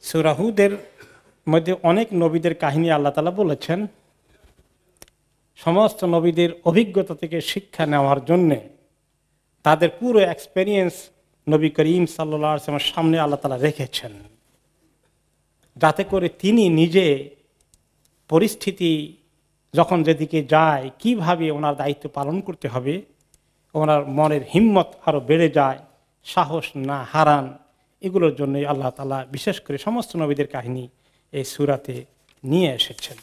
সূরা হুদের মধ্যে অনেক নবীদের কাহিনী আল্লাহ তাআলা বলেছেন। সমস্ত নবীদের অভিজ্ঞতা থেকে শিক্ষা নেওয়ার জন্যে তাদের পুরো এক্সপেরিয়েন্স নবী করিম সাল্লাল্লাহু আলাইহি ওয়াসাল্লামের সামনে আল্লাহ তাআলা রেখেছেন, যাতে করে তিনি নিজে পরিস্থিতি যখন যেদিকে যায় কিভাবে ওনার দায়িত্ব পালন করতে হবে, ওনার মনের হিম্মত আরও বেড়ে যায়, সাহস না হারান। এগুলোর জন্যই আল্লাহ তাআলা বিশেষ করে সমস্ত নবীদের কাহিনী এই সূরাতে নিয়ে এসেছেন।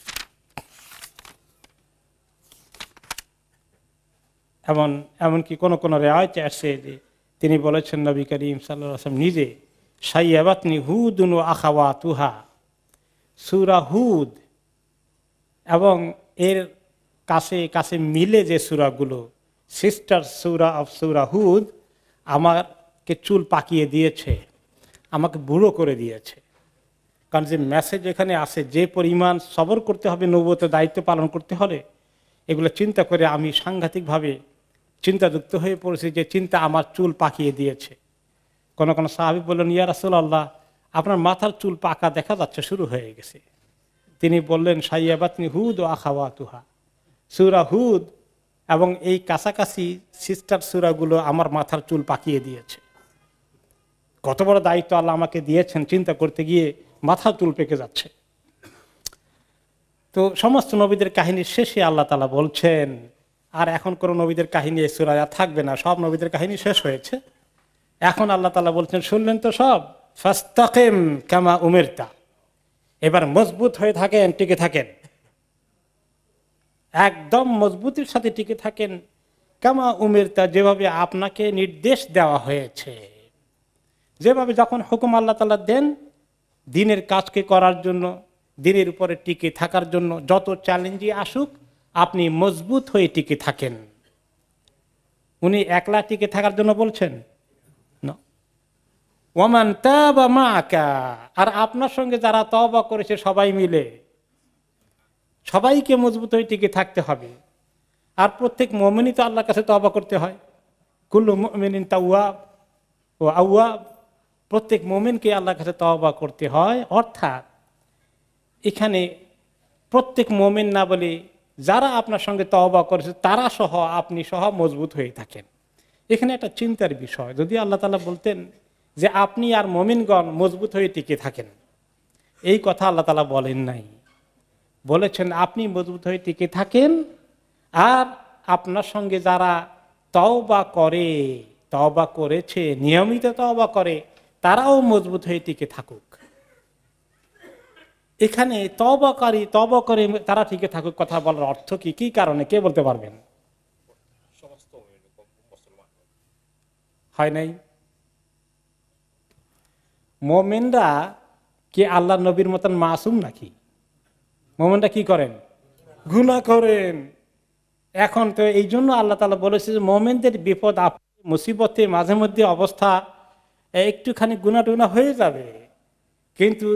এমনকি কোনো রেওয়ায়েতে আসে যে তিনি বলেছেন নবী করিম সাল্লাল্লাহু আলাইহি ওয়াসাল্লাম নিজে, শাইয়াবাতনি হুদুন ওয়া আখাওয়াতুহা, সূরা হুদ এবং এর কাছে কাছে মিলে যে সূরাগুলো, সিস্টার সূরা অফ সূরা হুদ, আমাকে চুল পাকিয়ে দিয়েছে, আমাকে বুড়ো করে দিয়েছে। কারণ যে মেসেজ এখানে আছে, যে পরিমাণ সবর করতে হবে নবুয়তের দায়িত্ব পালন করতে হলে, এগুলো চিন্তা করে আমি সাংঘাতিকভাবে চিন্তাযুক্ত হয়ে পড়েছি, যে চিন্তা আমার চুল পাকিয়ে দিয়েছে। কোন সাহাবী বললেন, ইয়া রাসূলুল্লাহ, আপনার মাথার চুল পাকা দেখা যাচ্ছে, শুরু হয়ে গেছে। তিনি বললেন, শাইয়াবাতনি হুদ ও আখাওয়াতুহা, সূরা হুদ এবং এই কাছাকাছি সিস্টার সূরাগুলো আমার মাথার চুল পাকিয়ে দিয়েছে। কত বড় দায়িত্ব আল্লাহ আমাকে দিয়েছেন, চিন্তা করতে গিয়ে মাথার চুল পেকে যাচ্ছে। তো সমস্ত নবীদের কাহিনীর শেষে আল্লাহ তাআলা বলছেন, আর এখন কোন নবীদের কাহিনী এই সূরায় থাকবে না, সব নবীদের কাহিনী শেষ হয়েছে। এখন আল্লাহ তাআলা বলছেন, শুনলেন তো সব, ফাস্তাকিম কামা উমিরতা, এবার মজবুত হয়ে থাকেন, টিকে থাকেন, একদম মজবুতির সাথে টিকে থাকেন, কামা উমিরতা, যেভাবে আপনাকে নির্দেশ দেওয়া হয়েছে। যেভাবে যখন হুকুম আল্লাহ তাআলা দেন দ্বীনের কাজকে করার জন্য, দ্বীনের উপরে টিকে থাকার জন্য, যত চ্যালেঞ্জই আসুক আপনি মজবুত হয়ে টিকে থাকেন। উনি একলা টিকে থাকার জন্য বলছেন না, ওয়ামান তাবা মাআকা, আর আপনার সঙ্গে যারা তওবা করেছে সবাই মিলে, সবাইকে মজবুত হয়ে টিকে থাকতে হবে। আর প্রত্যেক মুমিনই তো আল্লাহর কাছে তওবা করতে হয়, কুল্লু মুমিনিন তাওয়াব ওয়া আওয়াব, প্রত্যেক মুমিনকে আল্লাহর কাছে তওবা করতে হয়। অর্থাৎ এখানে প্রত্যেক মুমিন না বলে যারা আপনার সঙ্গে তওবা করেছে তারা সহ, আপনি সহ মজবুত হয়ে থাকেন। এখানে একটা চিন্তার বিষয়, যদি আল্লাহ তাআলা বলতেন যে আপনি আর মুমিনগণ মজবুত হয়ে টিকে থাকেন, এই কথা আল্লাহ তাআলা বলেন নাই। বলেছেন আপনি মজবুত হয়ে টিকে থাকেন, আর আপনার সঙ্গে যারা তওবা করে, তওবা করেছে, নিয়মিত তওবা করে, তারাও মজবুত হয়ে টিকে থাকুক। এখানে তওবা করে তারা টিকে থাকুক কথা বলার অর্থ কি, কি কারণে, কে বলতে পারবেন? হয় নাই? মুমিনরা কি আল্লাহ নবীর মতন মাসুম নাকি? মুমিনরা কি করেন? গুনাহ করেন। এখন তো এই জন্য আল্লাহ তাআলা বলেছে যে মুমিনদের বিপদ আপদ মুসিবতে মাঝে মধ্যে অবস্থা একটুখানি গুনাহ টুনা হয়ে যাবে, কিন্তু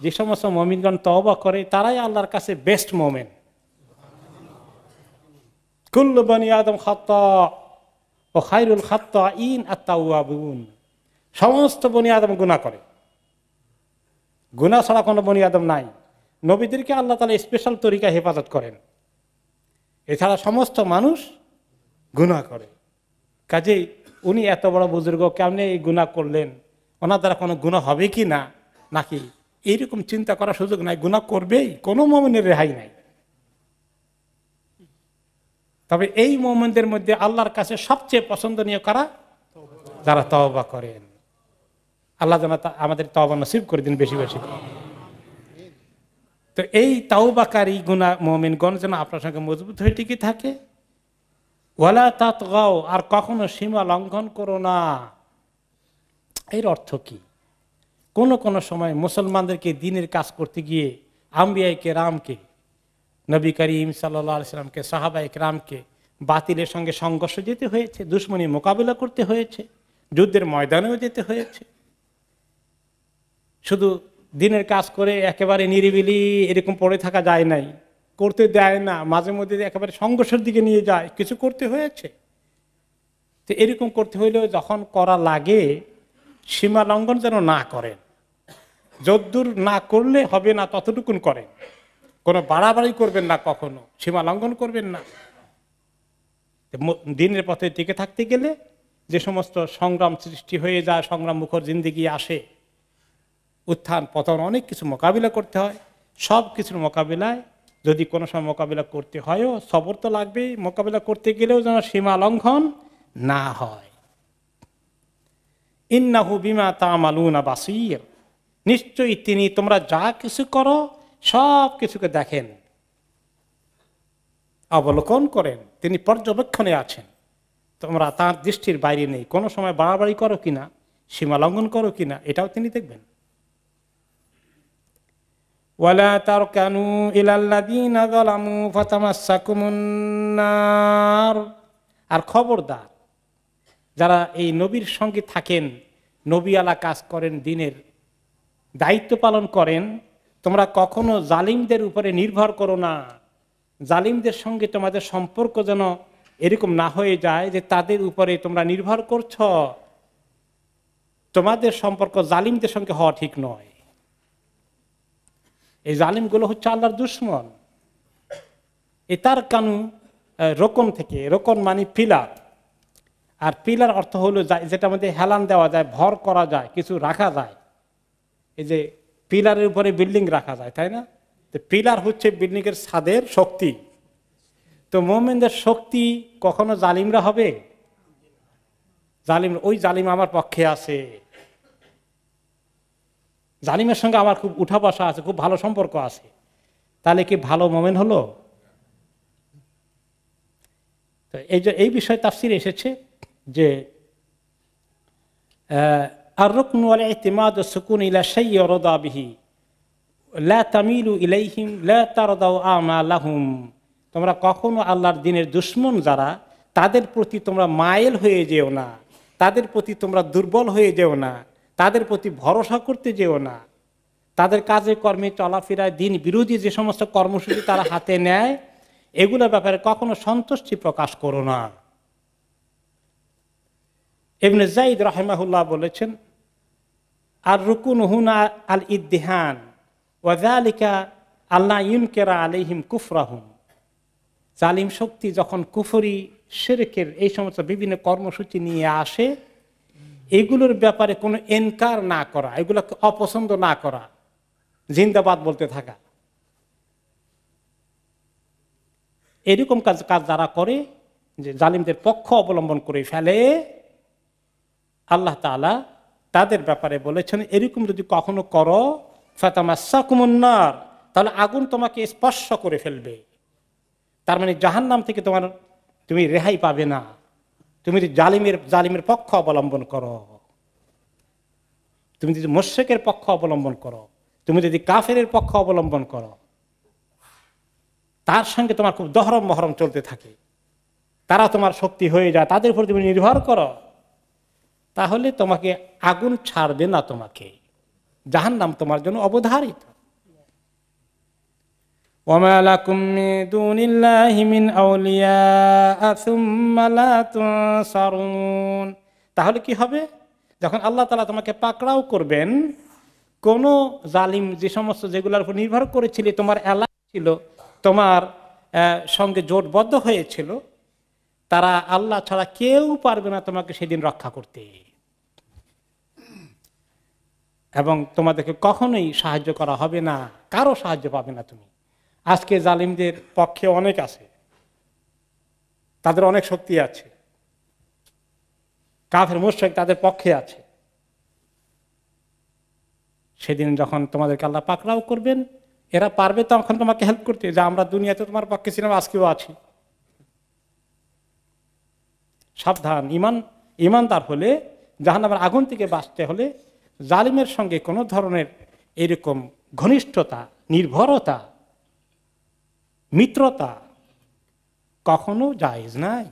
যে সমস্ত মুমিনগণ তওবা করে তারাই আল্লাহর কাছে বেস্ট মুমিন। কুল্লু বনি আদম খাত্তা ও খায়রুল খাত্তাইন আত-তাওয়াবুন, সমস্ত বনি আদম গুনাহ করে, গুনাহ ছাড়া কোনো বনি আদম নাই। নবীদেরকে আল্লাহ তাআলা স্পেশাল তরিকা হেফাজত করেন, এছাড়া সমস্ত মানুষ গুনাহ করে। কাজেই উনি এত বড় বুজুর্গ, কেমনে এই গুনাহ করলেন, ওনার দ্বারা কোনো গুনাহ হবে কি না, নাকি এইরকম চিন্তা করার সুযোগ নাই, গুনাহ করবেই, কোনো মুমিনের রেহাই নাই। তবে এই মুমিনদের মধ্যে আল্লাহর কাছে সবচেয়ে পছন্দনীয় কারা? যারা তওবা করেন। আল্লাহ যেন আমাদের তওবা নসিব করে দিন বেশি বেশি। তো এই তাওবাকারী মুমিনগণ যেন আপনার সঙ্গে মজবুত হয়ে টিকে থাকে। ওয়ালা তাতগাও, আর কখনো সীমা লঙ্ঘন করো না। এর অর্থ কি? কোন সময় মুসলমানদেরকে দ্বীনের কাজ করতে গিয়ে আম্বিয়ায়ে কেরামকে, নবী করিম সাল্লাল্লাহু আলাইহি সাল্লামকে, সাহাবায়ে কেরামকে বাতিলের সঙ্গে সংঘর্ষ যেতে হয়েছে, দুশমনী মোকাবিলা করতে হয়েছে, যুদ্ধের ময়দানেও যেতে হয়েছে। শুধু দিনের কাজ করে একেবারে নিরিবিলি এরকম পড়ে থাকা যায় নাই, করতে দেয় না, মাঝে মধ্যে একেবারে সংঘর্ষের দিকে নিয়ে যায়, কিছু করতে হয়েছে। তো এরকম করতে হইলেও যখন করা লাগে সীমা লঙ্ঘন যেন না করেন। যদ্দূর না করলে হবে না ততটুকুন করেন, কোনো বাড়াবাড়ি করবেন না, কখনো সীমা লঙ্ঘন করবেন না। দিনের পথে টিকে থাকতে গেলে যে সমস্ত সংগ্রাম সৃষ্টি হয়ে যায়, সংগ্রাম মুখর জিন্দেগি আসে, উত্থান পতন, অনেক কিছু মোকাবিলা করতে হয়। সব কিছুর মোকাবিলায় যদি কোনো সময় মোকাবিলা করতে হয়ও সবর তো লাগবেই, মোকাবিলা করতে গেলেও যেন সীমা লঙ্ঘন না হয়। ইন্নাহু বিমা তা'মালুনা বাসীর, নিশ্চয়ই তিনি তোমরা যা কিছু করো সব কিছুকে দেখেন, অবলোকন করেন, তিনি পর্যবেক্ষণে আছেন। তোমরা তার দৃষ্টির বাইরে নেই, কোনো সময় বাড়াবাড়ি করো কিনা, সীমা লঙ্ঘন করো কিনা, এটাও তিনি দেখবেন। ওয়ালা তারকানু ইলাল্লাযীনা যালামু ফাতামাসসাকুমুন নার, আর খবরদার যারা এই নবীর সঙ্গে থাকেন, নবীওয়ালা কাজ করেন, দিনের দায়িত্ব পালন করেন, তোমরা কখনো জালিমদের উপরে নির্ভর করো না। জালিমদের সঙ্গে তোমাদের সম্পর্ক যেন এরকম না হয়ে যায় যে তাদের উপরে তোমরা নির্ভর করছ। তোমাদের সম্পর্ক জালিমদের সঙ্গে হওয়া ঠিক নয়। এই জালিমগুলো হচ্ছে আল্লাহর দুশমন। এ তার কানু রোকন থেকে, রোকন মানে পিলার, আর পিলার অর্থ হলো যেটা মধ্যে হেলান দেওয়া যায়, ভর করা যায়, কিছু রাখা যায়। এই যে পিলারের উপরে বিল্ডিং রাখা যায়, তাই না? তো পিলার হচ্ছে বিল্ডিং এর ছাদের শক্তি। তো মুমিনদের শক্তি কখনো জালিমরা হবে? জালিম, ওই জালিম আমার পক্ষে আছে, জালিমের সঙ্গে আমার খুব উঠা বসা আছে, খুব ভালো সম্পর্ক আছে, তাহলে কি ভালো মুমিন হলো? তো এই বিষয়ে তাফসিরে এসেছে যে আর রুকনু ওয়াল ইতিমাদু সুকুন ইলা শাইইন ইউরদা বিহি লা তামিলু ইলাইহিম লা তারদাউ আমালাহুম, তোমরা কখনো আল্লাহর দ্বীনের দুশমন যারা, তাদের প্রতি তোমরা মাইল হয়ে যেও না, তাদের প্রতি তোমরা দুর্বল হয়ে যেও না, তাদের প্রতি ভরসা করতে যেও না। তাদের কাজে কর্মে চলাফেরায় দিন বিরোধী যে সমস্ত কর্মসূচি তারা হাতে নেয়, এগুলোর ব্যাপারে কখনো সন্তুষ্টি প্রকাশ করো না। ইবনে যায়েদ রাহিমাহুল্লাহ বলেছেন, আর রুকুন হুনা আল ইদ্দিহান ওয়া যালিকা আল্লাহ ইউনকিরা আলাইহিম কুফরাহুম, জালিম শক্তি যখন কুফরি, শিরকের এই সমস্ত বিভিন্ন কর্মসূচি নিয়ে আসে, এগুলোর ব্যাপারে কোনো এনকার না করা, এগুলোকে অপছন্দ না করা, জিন্দাবাদ বলতে থাকা, এরকম কাজ যারা করে, যে জালিমদের পক্ষ অবলম্বন করে ফেলে, আল্লাহ তাআলা তাদের ব্যাপারে বলেছেন এরকম যদি কখনো করো ফাতামাসসাকুমুন নার, তাহলে আগুন তোমাকে স্পর্শ করে ফেলবে। তার মানে জাহান্নাম থেকে তুমি রেহাই পাবে না, তুমি যদি জালিমের পক্ষ অবলম্বন করো, তুমি যদি মুশরিকের পক্ষ অবলম্বন করো, তুমি যদি কাফেরের পক্ষ অবলম্বন করো, তার সঙ্গে তোমার খুব দহরম মহরম চলতে থাকে, তারা তোমার শক্তি হয়ে যায়, তাদের উপর তুমি নির্ভর করো, তাহলে তোমাকে আগুন ছাড়বে না, তোমাকে জাহান্নাম তোমার জন্য অবধারিত। ওয়ামা লাকুম মিন দুনিল্লাহি মিন আউলিয়া সুম্মা লা তুনসারুন, তাহলে কি হবে? যখন আল্লাহ তাআলা তোমাকে পাকড়াও করবেন, কোন জালিম যে সমস্ত যেগুলোর উপর নির্ভর করেছিল, তোমার এলাকা ছিল, তোমার সঙ্গে জোটবদ্ধ হয়েছিল, তারা আল্লাহ ছাড়া কেউ পারবে না তোমাকে সেদিন রক্ষা করতে, এবং তোমাদেরকে কখনোই সাহায্য করা হবে না, কারো সাহায্য পাবে না তুমি। আজকে জালিমদের পক্ষে অনেক আছে, তাদের অনেক শক্তি আছে, কাফের মুশরিক তাদের পক্ষে আছে। সেদিন যখন তোমাদেরকে আল্লাহ পাকড়াও করবেন, এরা পারবে তখন তোমাকে হেল্প করতে, যে আমরা দুনিয়াতে তোমার পক্ষে ছিলাম, আজকেও আছি। সাবধান, ইমানদার হলে, জাহান্নামের আগুন থেকে বাঁচতে হলে জালিমের সঙ্গে কোনো ধরনের এরকম ঘনিষ্ঠতা, নির্ভরতা, মিত্রতা কখনো জায়েজ নাই।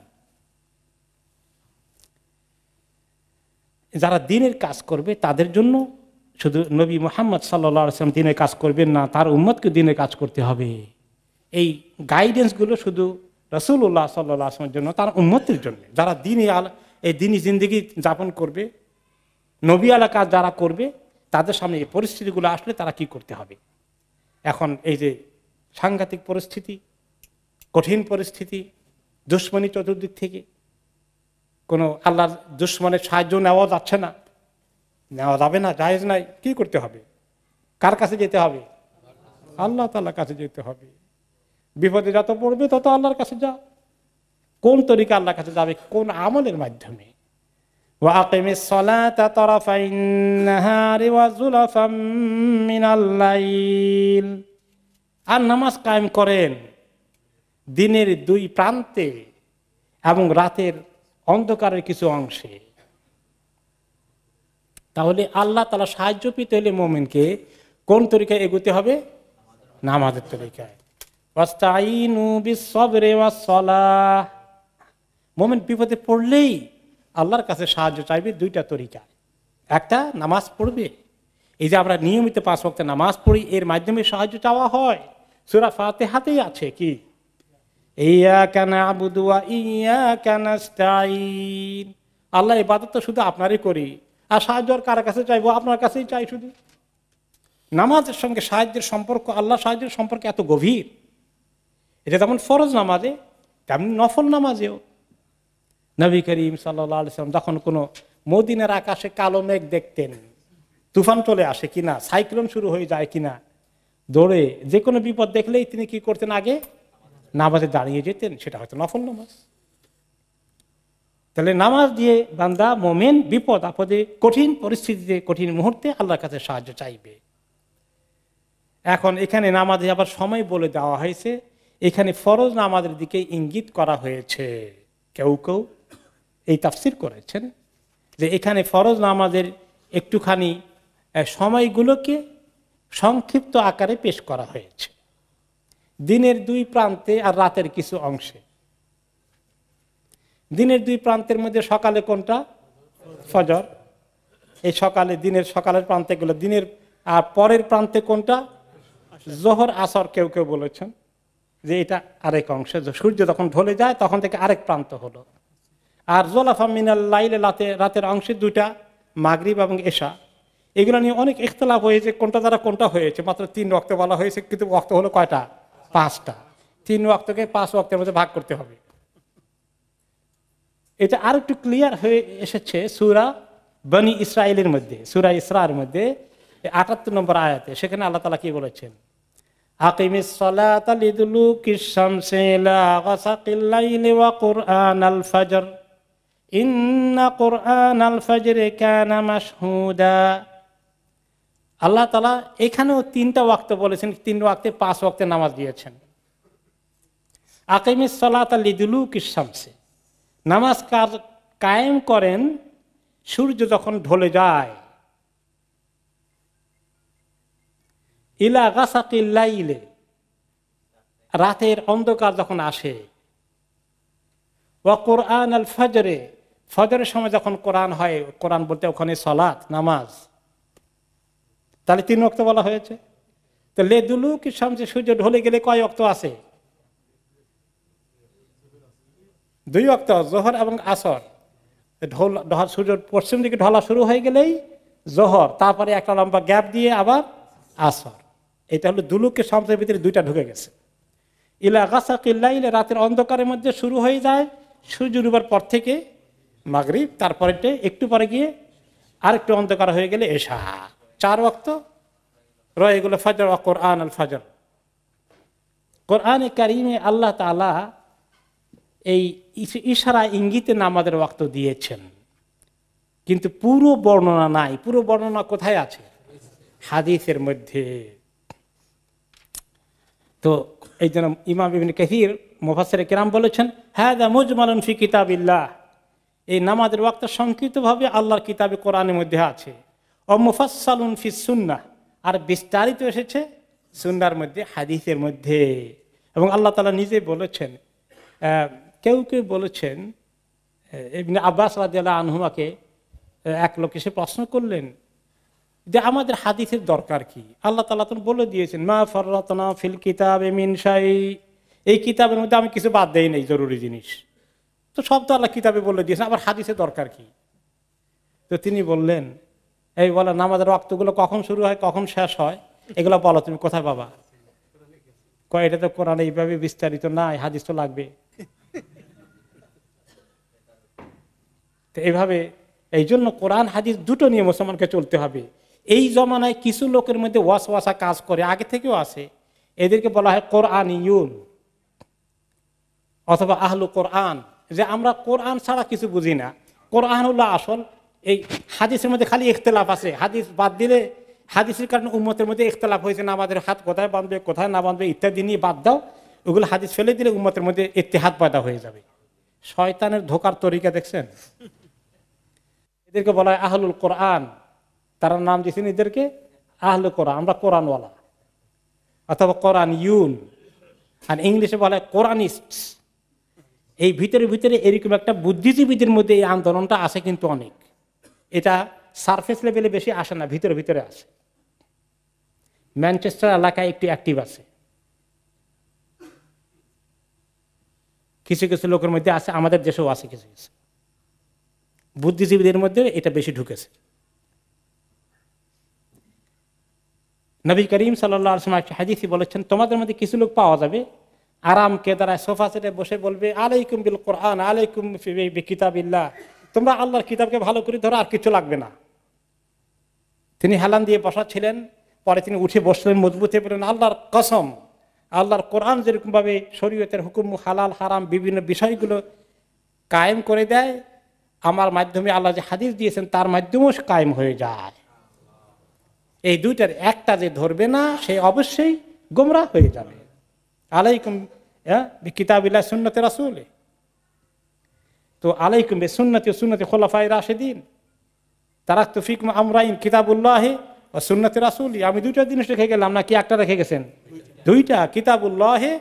যারা দ্বীনের কাজ করবে তাদের জন্য শুধু নবী মুহাম্মদ সাল্লাল্লাহু আলাইহি ওয়াসাল্লাম দ্বীনের কাজ করবেন না, তার উম্মতকে দ্বীনের কাজ করতে হবে। এই গাইডেন্সগুলো শুধু রাসূলুল্লাহ সাল্লাল্লাহু আলাইহি ওয়াসাল্লামের জন্য, তার উম্মতের জন্য, যারা এই দ্বীনি জিন্দেগি যাপন করবে, নবী আলা কাজ যারা করবে, তাদের সামনে এই পরিস্থিতিগুলো আসলে তারা কি করতে হবে। এখন এই যে সাংঘাতিক পরিস্থিতি, কঠিন পরিস্থিতি, দুশ্মনী চতুর্দিক থেকে, কোনো আল্লাহর দুশ্মনের সাহায্য নেওয়া যাচ্ছে না, নেওয়া যাবে না, জায়েজ নাই, কি করতে হবে? কার কাছে যেতে হবে? আল্লাহ তাআলার কাছে যেতে হবে। বিপদে যত পড়বে তত আল্লাহর কাছে যাও। কোন তরিকা আল্লাহর কাছে যাবে? কোন আমলের মাধ্যমে? ওয়াকিমিস সালাতা তারাফাইন নাহারি ওয়া যুলাফাম মিনাল লাইল। আর নামাজ কায়েম করেন দিনের দুই প্রান্তে এবং রাতের অন্ধকারের কিছু অংশে। তাহলে আল্লাহ তাআলা সাহায্য পেতে হলে মুমিনকে কোন তরিকায় এগোতে হবে? নামাজের তরিকায়। ওয়াস্তাইনু বিস-সাবরি ওয়াস-সালাহ। মুমিন বিপদে পড়লেই আল্লাহর কাছে সাহায্য চাইবে দুইটা তরিকায়। একটা, নামাজ পড়বে। এই যে আমরা নিয়মিত 5 ওয়াক্ত নামাজ পড়ি, এর মাধ্যমে সাহায্য চাওয়া হয়। সূরা ফাতিহাতেই আছে কি? ইয়াকা না'বুদু ওয়া ইয়াকা নাস্তাঈন। আল্লাহ ইবাদত তো শুধু আপনারই করি, আর সাহায্য কার কাছে চাইবো? আপনার কাছেই চাই শুধু। নামাজের সঙ্গে সাহায্যের সম্পর্ক, আল্লাহ সাহায্যের সম্পর্ক এত গভীর। এটা যেমন ফরজ নামাজে, তেমন নফল নামাজেও। নবী করিম সাল্লাল্লাহু আলাইহি ওয়াসাল্লাম যখন কোনো মদিনার আকাশে কালো মেঘ দেখতেন, তুফান চলে আসে কিনা, সাইক্লোন শুরু হয়ে যায় কিনা, দৌড়ে যে কোনো বিপদ দেখলেই তিনি কি করতেন? আগে নামাজে দাঁড়িয়ে যেতেন। সেটা হয়তো নফল নামাজ। তাহলে নামাজ দিয়ে বান্দা মোমেন বিপদ আপদে, কঠিন পরিস্থিতিতে, কঠিন মুহূর্তে আল্লাহর কাছে সাহায্য চাইবে। এখন এখানে নামাজে আবার সময় বলে দেওয়া হয়েছে। এখানে ফরজ নামাজের দিকে ইঙ্গিত করা হয়েছে। কেউ কেউ এই তাফসির করেছেন যে এখানে ফরজ নামাজের একটুখানি সময়গুলোকে সংক্ষিপ্ত আকারে পেশ করা হয়েছে, দিনের দুই প্রান্তে আর রাতের কিছু অংশে। দিনের দুই প্রান্তের মধ্যে সকালে কোনটা? ফজর। এই সকালে, দিনের সকালের প্রান্তে গেল। দিনের আর পরের প্রান্তে কোনটা? জোহর আসর। কেউ কেউ বলেছেন যে এটা আরেক অংশ, সূর্য যখন ঢলে যায় তখন থেকে আরেক প্রান্ত হলো। আর জোলাফা মিনাল লাইলে, রাতের অংশে দুইটা, মাগরিব এবং এশা। এগুলো নিয়ে অনেক ইখতিলাফ হয়েছে, কোনটা দ্বারা কোনটা হয়েছে। মাত্র 3 ওয়াক্ত বলা হয়েছে, কিন্তু ওয়াক্ত হলো কয়টা? 5টা। 3 ওয়াক্তকে 5 ওয়াক্তের মধ্যে ভাগ করতে হবে। এটা আর একটু ক্লিয়ার হয়ে এসেছে সূরা বনি ইসরাইলের মধ্যে, সূরা ইসরার মধ্যে 78 নম্বর আয়াতে। সেখানে আল্লাহ তাআলা কি বলেছেন? আকিমিস সালাতা লিদুলুকিশ শামসি ইলা গাসাকিল লাইলি ওয়া কুরআনাল ফাজর ইন্না কুরআনাল ফাজরি কানা মাশহুদা। আল্লাহ তাআলা এখানেও 3টা ওয়াক্ত বলেছেন, 3 ওয়াক্তে 5 ওয়াক্তে নামাজ দিয়েছেন। আকিমিস সালাতা লিদুলুকিশ শামসি, নামাজ কায়েম করেন সূর্য যখন ঢলে যায়, ইলা গাসাকিল লাইলে, রাতের অন্ধকার যখন আসে, ওয়া কুরআনাল ফাজরে, ফজরের সময় যখন কোরআন হয়, কোরআন বলতে ওখানে সালাত, নামাজ। তাহলে 3 ওয়াক্ত বলা হয়েছে। তো লিদুলুকি শামসি, সূর্য ঢলে গেলে কয় ওয়াক্ত আছে? 2 ওয়াক্ত, জোহর এবং আসর। সূর্য পশ্চিম দিকে ঢলা শুরু হয়ে গেলেই জোহর, তারপরে একটা লম্বা গ্যাপ দিয়ে আবার আসর। এটা হলো দুলুকে শামসের ভিতরে 2টা ঢুকে গেছে। ইলা গাসাকিল লাইলে, রাতের অন্ধকারের মধ্যে শুরু হয়ে যায় সূর্য ডুবার পর থেকে মাগরিব, তারপরে একটু পরে গিয়ে আরেকটু অন্ধকার হয়ে গেলে এশা। 4 ওয়াক্ত রয়ে গেল ফজর ওয়া কুরআনাল ফাজর। কোরআনে কারিমে আল্লাহ তাআলা এই ইশারা ইঙ্গিতে নামাজের ওয়াক্ত দিয়েছেন, কিন্তু পুরো বর্ণনা নাই। পুরো বর্ণনা কোথায় আছে? হাদিসের মধ্যে। তো এই জন্য ইমাম ইবনে কাসির মুফাসসিরে কিরাম বলেছেন, হাযা মুজমালুন ফি কিতাবিল্লাহ, এই নামাজের ওয়াক্ত সংক্ষিপ্তভাবে আল্লাহর কিতাবে কোরআনের মধ্যে আছে। ও মুফাসসালুন ফি সুন্নাহ, আর বিস্তারিত এসেছে সুন্নাহর মধ্যে, হাদিসের মধ্যে। এবং আল্লাহ তাআলা নিজে বলেছেন। কেউ কেউ বলেছেন, ইবনে আব্বাস রাদিয়াল্লাহু আনহুমাকে এক লোক এসে প্রশ্ন করলেন যে আমাদের হাদিসের দরকার কি? আল্লাহ তাআলা তো বলে দিয়েছেন, মা ফাররাতনা ফিল কিতাবে মিন শাই, এই কিতাবের মধ্যে আমি কিছু বাদ দেই নাই জরুরি জিনিস। তো সব তো আল্লাহ কিতাবে বলে দিয়েছেন, আবার হাদিসের দরকার কি? তো তিনি বললেন এই বলে নামাজের ওয়াক্তগুলো কখন শুরু হয় কখন শেষ হয় এগুলো বলো, তুমি কোথায় পাবা? এটা তো কোরআনে এইভাবে বিস্তারিত নাই, হাদিস তো লাগবে। তো এইভাবে এই জন্য কোরআন হাদিস দুটো নিয়ে মুসলমানকে চলতে হবে। এই জমানায় কিছু লোকের মধ্যে ওয়াসওয়াসা কাজ করে, আগে থেকেও আছে, এদেরকে বলা হয় কোরআনিয়ুন অথবা আহলু কোরআন, যে আমরা কোরআন ছাড়া কিছু বুঝি না। কোরআন হলো আসল, এই হাদিসের মধ্যে খালি ইখতিলাফ আছে, হাদিস বাদ দিলে, হাদিসের কারণে উম্মতের মধ্যে ইখতিলাফ হয়েছে না, আমাদের হাত কোথায় বাঁধবে কোথায় না বাঁধবে ইত্যাদি নিয়ে বাদ দাও, ওগুলো হাদিস ফেলে দিলে উম্মতের মধ্যে ইত্তেহাদ পয়দা হয়ে যাবে। শয়তানের ধোকার তরিকা দেখছেন? এদেরকে বলা হয় আহলুল কোরআন, তারা নাম দিয়েছেন এদেরকে আহলুল কোরআন, আমরা কোরআনওয়ালা অথবা কোরআনিয়ুন, আর ইংলিশে বলা হয় কোরআনিস্ট। এই ভিতরে ভিতরে এরকম একটা বুদ্ধিজীবীদের মধ্যে এই আন্দোলনটা আছে, কিন্তু অনেক, এটা সারফেস লেভেলে বেশি আসে না, ভিতরে ভিতরে আসে। ম্যানচেস্টার এলাকায় একটু অ্যাক্টিভ আছে, কিছু কিছু লোকের মধ্যে আছে, আমাদের দেশেও আছে কিছু কিছু বুদ্ধিজীবীদের মধ্যে এটা বেশি ঢুকেছে। নবী করিম সাল্লাল্লাহু আলাইহি ওয়াসাল্লাম হাদিসে বলেছেন, তোমাদের মধ্যে কিছু লোক পাওয়া যাবে আরাম কেদারায় সোফা সেটে বসে বলবে আলাইকুম বিল কোরআন আলাইকুম বিকিতাবিল্লাহ, তোমরা আল্লাহর কিতাবকে ভালো করে ধরো, আর কিছু লাগবে না। তিনি হেলান দিয়ে বসা ছিলেন, পরে তিনি উঠে বসলেন, মজবুত হয়ে বললেন, আল্লাহর কসম, আল্লাহর কোরআন যেরকম ভাবে শরীয়তের হুকুম হালাল হারাম বিভিন্ন বিষয়গুলো কায়েম করে দেয়, আমার মাধ্যমে আল্লাহ যে হাদিস দিয়েছেন তার মাধ্যমেও কায়েম হয়ে যায়। এই দুইটার একটা যে ধরবে না সে অবশ্যই গোমরাহ হয়ে যাবে। আলাইকুম বিকিতাবিল্লাহ সুন্নতে রাসূল, তো আলাইকুম বিসুন্নতি ওয়া সুন্নতি খুলাফায়ে রাশিদিন তারাকতু ফিকুম আমরাইন কিতাবুল্লাহি ওয়া সুন্নতি রাসূলি। আমি দুইটা জিনিস রেখে গেলাম, নাকি একটা রেখে গেছেন? দুইটা, কিতাবুল্লাহি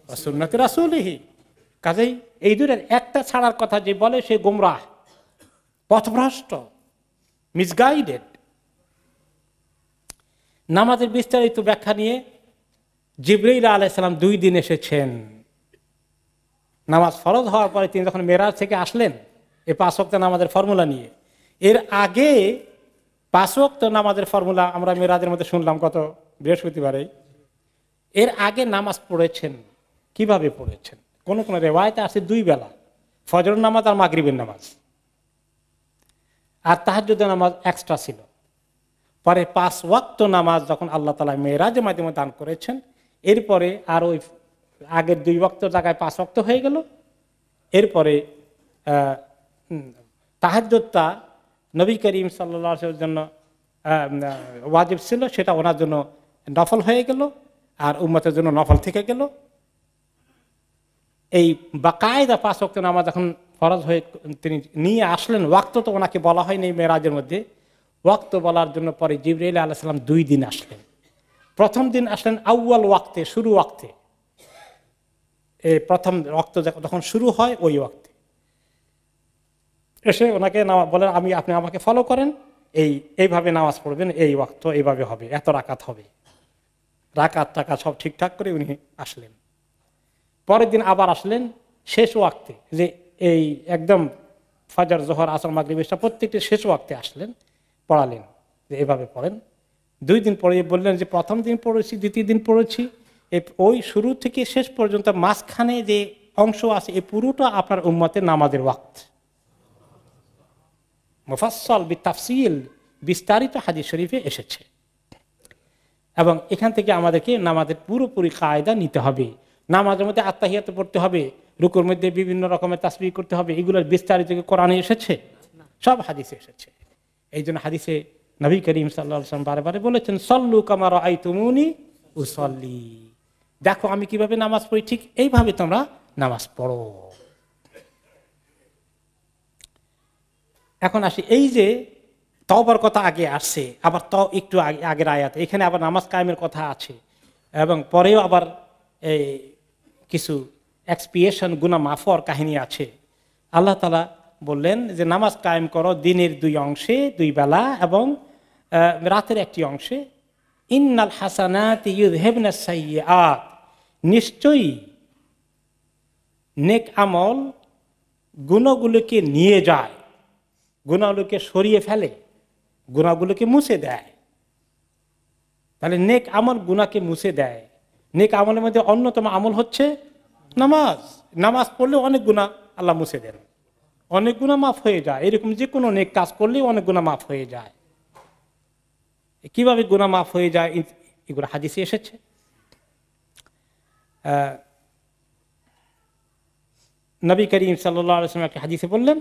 ওয়া সুন্নতি রাসূলিহি। কাজেই এই দুইটার একটা ছাড়ার কথা যে বলে সে গোমরাহ, পথভ্রষ্ট, মিসগাইডেড। নামাজের বিস্তারিত ব্যাখ্যা নিয়ে জিবরাইল আলাইহিস সালাম 2 দিন এসেছেন। নামাজ ফরজ হওয়ার পরে তিনি যখন মেরাজ থেকে আসলেন এই 5 ওয়াক্ত নামাজের ফর্মুলা নিয়ে, এর আগে 5 ওয়াক্ত নামাজের ফর্মুলা আমরা মেরাজের মধ্যে শুনলাম গত বৃহস্পতিবারে। এর আগে নামাজ পড়েছেন, কিভাবে পড়েছেন? কোন কোন রিওয়ায়েতে আছে 2 বেলা, ফজরের নামাজ আর মাগরিবের নামাজ, আর তাহাজ্জুদের নামাজ এক্সট্রা ছিল। পরে 5 ওয়াক্ত নামাজ যখন আল্লাহ তাআলা মেরাজের মাধ্যমে দান করেছেন, এরপরে আর ওই আগের 2 ওয়াক্ত জায়গায় 5 ওয়াক্ত হয়ে গেল। এরপরে তাহাজ্জুদটা নবী করিম সাল্লাল্লাহু আলাইহি ওয়াসাল্লামের জন্য ওয়াজিব ছিল, সেটা ওনার জন্য নফল হয়ে গেল, আর উম্মতের জন্য নফল থেকে গেল। এই বাকায়দা 5 ওয়াক্ত নামাজ যখন ফরজ হয়ে তিনি নিয়ে আসলেন, ওয়াক্ত তো ওনাকে বলা হয়নি মেরাজের মধ্যে, ওয়াক্ত বলার জন্য পরে জিবরাইল আলাইহিস সালাম 2 দিন আসলেন। প্রথম দিন আসলেন আউয়াল ওয়াক্তে, শুরু ওয়াক্তে, এই প্রথম ওয়াক্ত যখন শুরু হয় ওই ওয়াক্তে এসে ওনাকে বলেন, আপনি আমাকে ফলো করেন, এইভাবে নামাজ পড়বেন, এই ওয়াক্ত এইভাবে হবে, এত রাকাত হবে, রাকাত টাকাত সব ঠিকঠাক করে উনি আসলেন। পরের দিন আবার আসলেন শেষ ওয়াক্তে, যে এই একদম ফজর জোহর আসর মাগরিব এসা প্রত্যেকটি শেষ ওয়াক্তে আসলেন, পড়ালেন যে এভাবে পড়েন। 2 দিন পরে বললেন যে প্রথম দিন পড়েছি, দ্বিতীয় দিন পড়েছি, ওই শুরু থেকে শেষ পর্যন্ত মাঝখানে যে অংশ আছে এই পুরোটা আপনার উম্মতের নামাজের ওয়াক্ত। মুফাসসাল বিতাফসিল, বিস্তারিত হাদিস শরীফে এসেছে। এবং এখান থেকে আমাদেরকে নামাজের পুরোপুরি কায়দা নিতে হবে। নামাজের মধ্যে আত্তাহিয়াত পড়তে হবে, রুকুর মধ্যে বিভিন্ন রকমের তাসবিহ করতে হবে, এগুলোর বিস্তারিত কোরআনে এসেছে, সব হাদিসে এসেছে। এই জন্য হাদিসে নবী করিম সাল্লাল্লাহু আলাইহি ওয়াসাল্লাম বারে বারে বলেছেন, সল্লু কামা রাআইতুমুনি উসাল্লি, দেখো আমি কিভাবে নামাজ পড়ি, ঠিক এইভাবে তোমরা নামাজ পড়ো। এখন আসি, এই যে তওবার কথা আগে আসছে, আবার একটু আগের আয়াত, এখানে আবার নামাজ কায়েমের কথা আছে, এবং পরেও আবার এই কিছু এক্সপিয়েশন, গুনাহ মাফর কাহিনী আছে। আল্লাহ তাআলা বললেন যে নামাজ কায়েম করো দিনের 2 অংশে, 2 বেলা এবং রাতের একটি অংশে। ইন্নাল হাসানাতি ইউযহিবনাস সাইয়্যাত, নিশ্চয়ই নেক আমল গুনাহগুলোকে নিয়ে যায়, গুনাহগুলোকে সরিয়ে ফেলে। গুনাহগুলোকে মুছে দেয়। তাহলে নেক আমল গুনাহকে মুছে দেয়। নেক আমলের মধ্যে অন্যতম আমল হচ্ছে নামাজ। নামাজ পড়লে অনেক গুনাহ আল্লাহ মুছে দেন, অনেক গুনাহ মাফ হয়ে যায়। এরকম যে কোনো নেক কাজ করলেই অনেক গুনাহ মাফ হয়ে যায়। কিভাবে গুনাহ মাফ হয়ে যায় এগুলো হাদিসে এসেছে। নবী করিম সাল্লাল্লাহু আলাইহি ওয়াসাল্লাম একটা হাদিসে বললেন,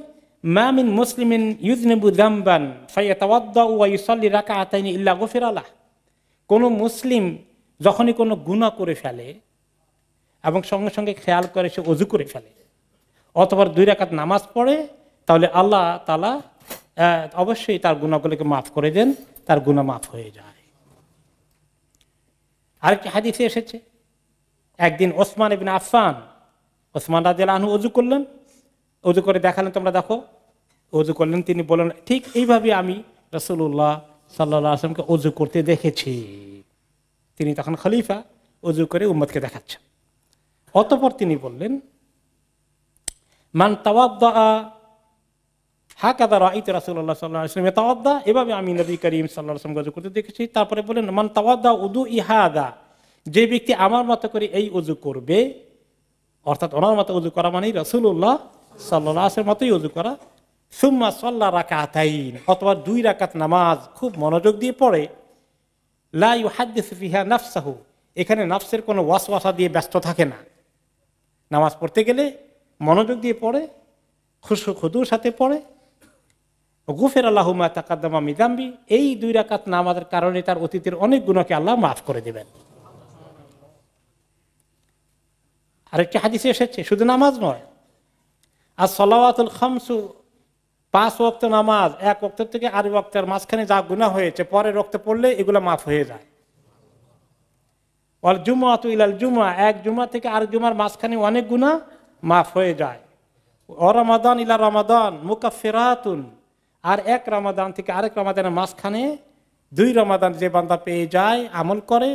মা মিন মুসলিমিন ইউযনিবু যামবান ফায়াতাওয়াদ্দাউ ওয়া ইউসাল্লি রাকাআতাইনি ইল্লা গুফিরা লাহু। কোন মুসলিম যখনই কোনো গুনাহ করে ফেলে এবং সঙ্গে সঙ্গে খেয়াল করে সে ওযু করে ফেলে অথবা 2 রাকাত নামাজ পড়ে, তাহলে আল্লাহ তাআলা অবশ্যই তার গুনাহগুলোকে মাফ করে দেন, তার গুনাহ মাফ হয়ে যায়। আরেকটি হাদিসে এসেছে, একদিন ওসমান ইবনে আফফান, ওসমান রাদিয়াল্লাহু আনহু ওযু করলেন, ওযু করে দেখালেন, তোমরা দেখো ওযু করলেন। তিনি বললেন, ঠিক এইভাবে আমি রাসূলুল্লাহ সাল্লাল্লাহু আলাইহি ওয়াসাল্লামকে ওযু করতে দেখেছি। তিনি তখন খলিফা, ওযু করে উম্মতকে দেখাচ্ছেন। অতঃপর তিনি বললেন, মান তাওয়াদ্দা হাকাযা রাআইতু রাসূলুল্লাহ সাল্লাল্লাহু আলাইহি ওয়াসাল্লাম ইয়াতাওয়াদ্দা, এভাবে আমি নবী করিম সাল্লাল্লাহু আলাইহি ওয়াসাল্লাম ওযু করতে দেখেছি। তারপরে বললেন, মান তাওয়াদ্দা উদুই হাদা, যে ব্যক্তি আমার মতো করে এই ওযু করবে, অর্থাৎ ওনার মতো ওযু করা মানেই রাসূলুল্লাহ সাল্লাল্লাহু আলাইহি ওয়াসাল্লামের মতোই ওযু করা, সুম্মা সাল্লা রাকাতাইন, অথবা 2 রাকাত নামাজ খুব মনোযোগ দিয়ে পড়ে, লা ইউহাদ্দিসু ফিহা নাফসাহু, এখানে নফসের কোনো ওয়াসওয়াসা দিয়ে ব্যস্ত থাকে না। নামাজ পড়তে গেলে মনোযোগ দিয়ে পড়ে, খুশু খুদুর সাথে পড়ে, গুফিরা লাহু মা তাকাদ্দামা মিন যামবি, এই 2 রাকাত নামাজের কারণে তার অতীতের অনেক গুনাহকে আল্লাহ মাফ করে দেবেন। আরেকটি হাদিসে এসেছে, শুধু নামাজ নয়, আর সালাওয়াতুল খামসু, 5 ওয়াক্ত নামাজ, 1 ওয়াক্ত থেকে আরেক ওয়াক্তের মাঝখানে যা গুনাহ হয়েছে পরের ওয়াক্তে পড়লে এগুলো মাফ হয়ে যায়। ওয়াল জুমআতু ইলাল জুমআ, এক জুমা থেকে আরেক জুমার মাঝখানে অনেক গুনাহ মাফ হয়ে যায়। ওয়া রমাদান ইলা রমাদান মুকাফফিরাতুন, আর এক রমাদান থেকে আরেক রমাদানের মাঝখানে 2 রমাদান যে বান্দা পেয়ে যায়, আমল করে,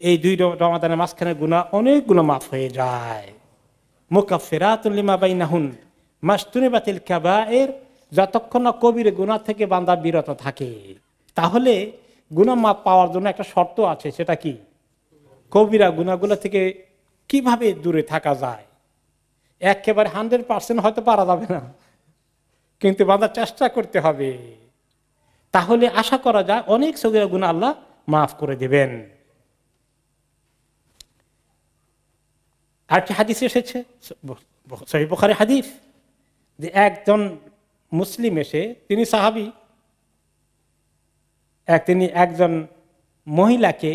এই 2 রমাদানের মাঝখানে গুনাহ অনেক গুনাহ মাফ হয়ে যায়। মুকাফফিরাতুন লিমা বাইনাহুন মাসতুনিবাতিল কাবায়ের, যতক্ষণ না কবিরা গুনাহ থেকে বান্দা বিরত থাকে। তাহলে গুনাহ মাফ পাওয়ার জন্য একটা শর্ত আছে, সেটা কি? কবিরা গুনাহগুলো থেকে কিভাবে দূরে থাকা যায়। একেবারে 100% হয়তো পারা যাবে না, কিন্তু বান্দা চেষ্টা করতে হবে, তাহলে আশা করা যায় অনেক সগীরা গুনাহ আল্লাহ মাফ করে দেবেন। আরেকটি হাদিস এসেছে, সহিহ বুখারী হাদিস, যে একজন মুসলিম এসে, তিনি সাহাবী, তিনি একজন মহিলাকে,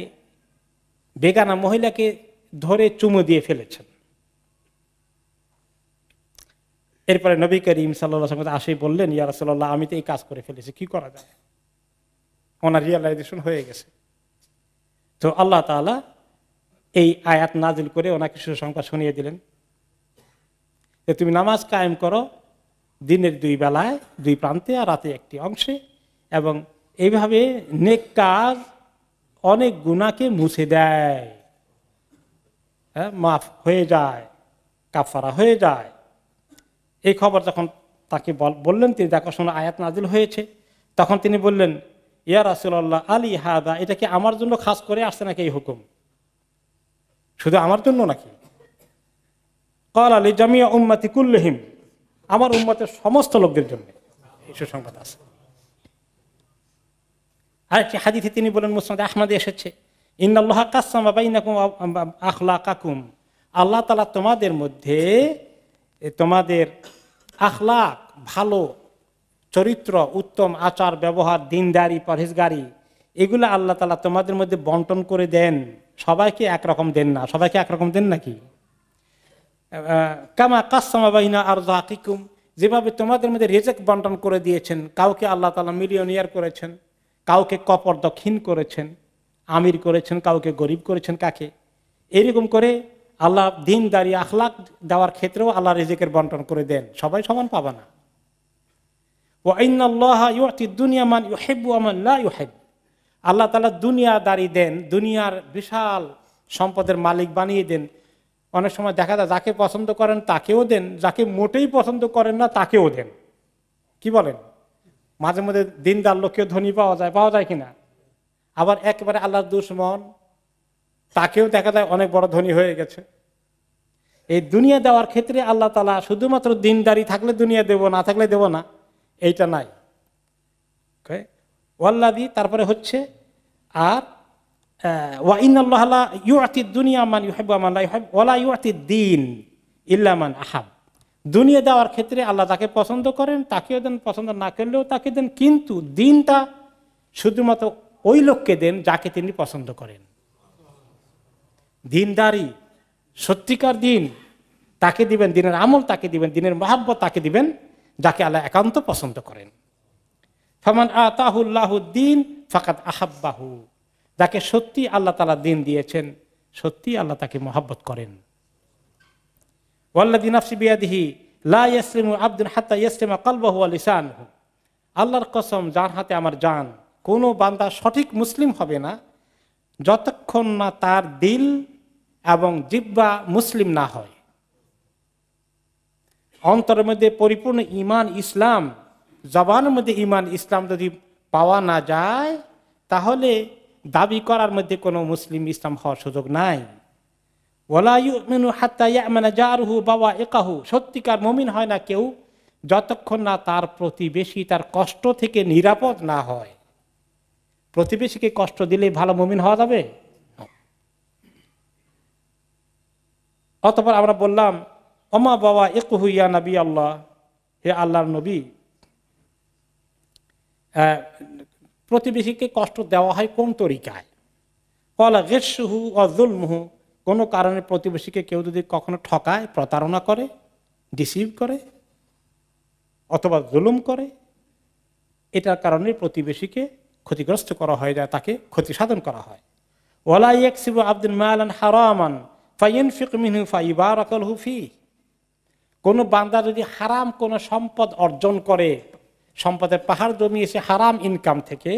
বেগানা মহিলাকে ধরে চুমু দিয়ে ফেলেছেন। এরপরে নবী করিম সাল্লাল্লাহু আলাইহি ওয়াসাল্লাম আসে বললেন, ইয়া রাসূলুল্লাহ, আমি তো এই কাজ করে ফেলেছি, কি করা যায়? ওনার রিয়ালাইজেশন হয়ে গেছে। তো আল্লাহ তাআলা এই আয়াত নাজিল করে ওনাকে সুসংবাদ শুনিয়ে দিলেন যে তুমি নামাজ কায়েম করো দিনের 2 বেলায়, 2 প্রান্তে, আর রাতে একটি অংশে, এবং এইভাবে নেক কাজ অনেক গুনাহকে মুছে দেয়, মাফ হয়ে যায়, কাফারা হয়ে যায়। এই খবর যখন তাকে বললেন, তিনি দেখাশোনা আয়াত নাজিল হয়েছে, তখন তিনি বললেন, ইয়া রাসূলুল্লাহ আলী হাদা, এটা কি আমার জন্য খাস করে আসছে নাকি এই হুকুম? শুধু আমার জন্য নাকি? ক্বালা লিজামিয়া উম্মতি কুল্লিহিম, আমার উম্মতের সমস্ত লোকদের জন্য এই সুসংবাদ আছে। আরেকটি হাদিসে তিনি বলেন, মুসনাদে আহমদে এসেছে, ইন্নাল্লাহা কাসসামা বাইনাকুম আখলাকাকুম, আল্লাহ তাআলা তোমাদের মধ্যে তোমাদের আখলাক, ভালো চরিত্র, উত্তম আচার ব্যবহার, দিনদারি, পরহেজগারি, এগুলো আল্লাহ তাআলা তোমাদের মধ্যে বন্টন করে দেন। সবাইকে একরকম দেন না। সবাইকে একরকম দেন নাকি? কামা কাসসামা বাইনা আরযাকিকুম, যেভাবে তোমাদের মধ্যে রিজিক বন্টন করে দিয়েছেন, কাউকে আল্লাহ তাআলা মিলিয়নিয়ার করেছেন, কাউকে কপর দক্ষিণ করেছেন, আমির করেছেন, কাউকে গরিব করেছেন, কাকে এরকম করে আল্লাহ দিনদারি আখলাক দেওয়ার ক্ষেত্রেও আল্লাহ রিজিকের বন্টন করে দেন। সবাই সমান পাবে না। ওয়া ইন্নাল্লাহা ইউতিদ দুনিয়া মান ইউহিব্বু ওয়া মান লা ইউহিব্বু, আল্লাহ তাআলা দুনিয়াদারি দেন, দুনিয়ার বিশাল সম্পদের মালিক বানিয়ে দেন। অনেক সময় দেখা যায় যাকে পছন্দ করেন তাকেও দেন, যাকে মোটেই পছন্দ করেন না তাকেও দেন। কি বলেন? মাঝে মধ্যে দিনদার লোককেও ধনী পাওয়া যায় কিনা? আবার একেবারে আল্লাহর দুশমন, তাকেও দেখা যায় অনেক বড় ধনী হয়ে গেছে। এই দুনিয়া দেওয়ার ক্ষেত্রে আল্লাহ তাআলা শুধুমাত্র দিনদারি থাকলে দুনিয়া দেব, না থাকলে দেব না, এইটা নাই। ওয়াল্লাযী, তারপরে হচ্ছে আর ওয়া ইন্নাল্লাহ লা ইউতিদ দুনিয়া মান ইউহিব্বু ওয়া মান লা ইউহিব্বু ওয়া লা ইউতিদ দ্বীন ইল্লা মান আহাব। দুনিয়া দেওয়ার ক্ষেত্রে আল্লাহ যাকে পছন্দ করেন তাকেও দেন, পছন্দ না করলেও তাকে দেন, কিন্তু দিনটা শুধুমাত্র ওই লোককে দেন যাকে তিনি পছন্দ করেন। দিনদারি, সত্যিকার দিন তাকে দিবেন, দিনের আমল তাকে দিবেন, দিনের মহাব্বত তাকে দিবেন যাকে আল্লাহ একান্ত পছন্দ করেন। ফামান আতাহুল্লাহু দ্বীন ফাকাদ আহাব্বাহু, যাকে সত্যি আল্লাহ তাআলা দিন দিয়েছেন, সত্যি আল্লাহ তাকে মহব্বত করেন। ওয়াল্লাযী নাফসি বিয়াদিহি লা ইয়াসলিমু আবদুন হাত্তা ইয়াসলিমা কলবুহু ওয়া লিসানুহু, আল্লাহর কসম যার হাতে আমার জান, কোনো বান্দা সঠিক মুসলিম হবে না যতক্ষণ না তার দিল এবং জিহ্বা মুসলিম না হয়। অন্তরের মধ্যে পরিপূর্ণ ঈমান ইসলাম, জবানের মধ্যে ঈমান ইসলাম যদি পাওয়া না যায়, তাহলে দাবি করার মধ্যে কোনো মুসলিম ইসলাম হওয়ার সুযোগ নাই। ওয়ালা ইউমিনু হাত্তা ইয়ামানা জারুহু বাওয়াইকাহু, সত্যিকার মুমিন হয় না কেউ যতক্ষণ না তার প্রতিবেশী তার কষ্ট থেকে নিরাপদ না হয়। প্রতিবেশীকে কষ্ট দিলে ভালো মুমিন হওয়া যাবে? অতঃপর আমরা বললাম ওমা বাওয়াইকুহু ইয়া নবী আল্লাহ, হে আল্লাহর নবী, প্রতিবেশীকে কষ্ট দেওয়া হয় কোন তরিকায়? ক্বালা গিসহু ওয়া যুলমুহু, কোনো কারণে প্রতিবেশীকে কেউ যদি কখনো ঠকায়, প্রতারণা করে, ডিসিভ করে অথবা জুলুম করে, এটার কারণে প্রতিবেশীকে ক্ষতিগ্রস্ত করা হয়, যায় তাকে ক্ষতি সাধন করা হয়। ওয়ালা ইয়াকসিবু আবদুন মালান হারামান ফায়ানফিক মিনহু ফায়ুবারাকা লাহু ফীহি, কোনো বান্দা যদি হারাম কোনো সম্পদ অর্জন করে, সম্পদের পাহাড় জমিয়েছে হারাম ইনকাম থেকে,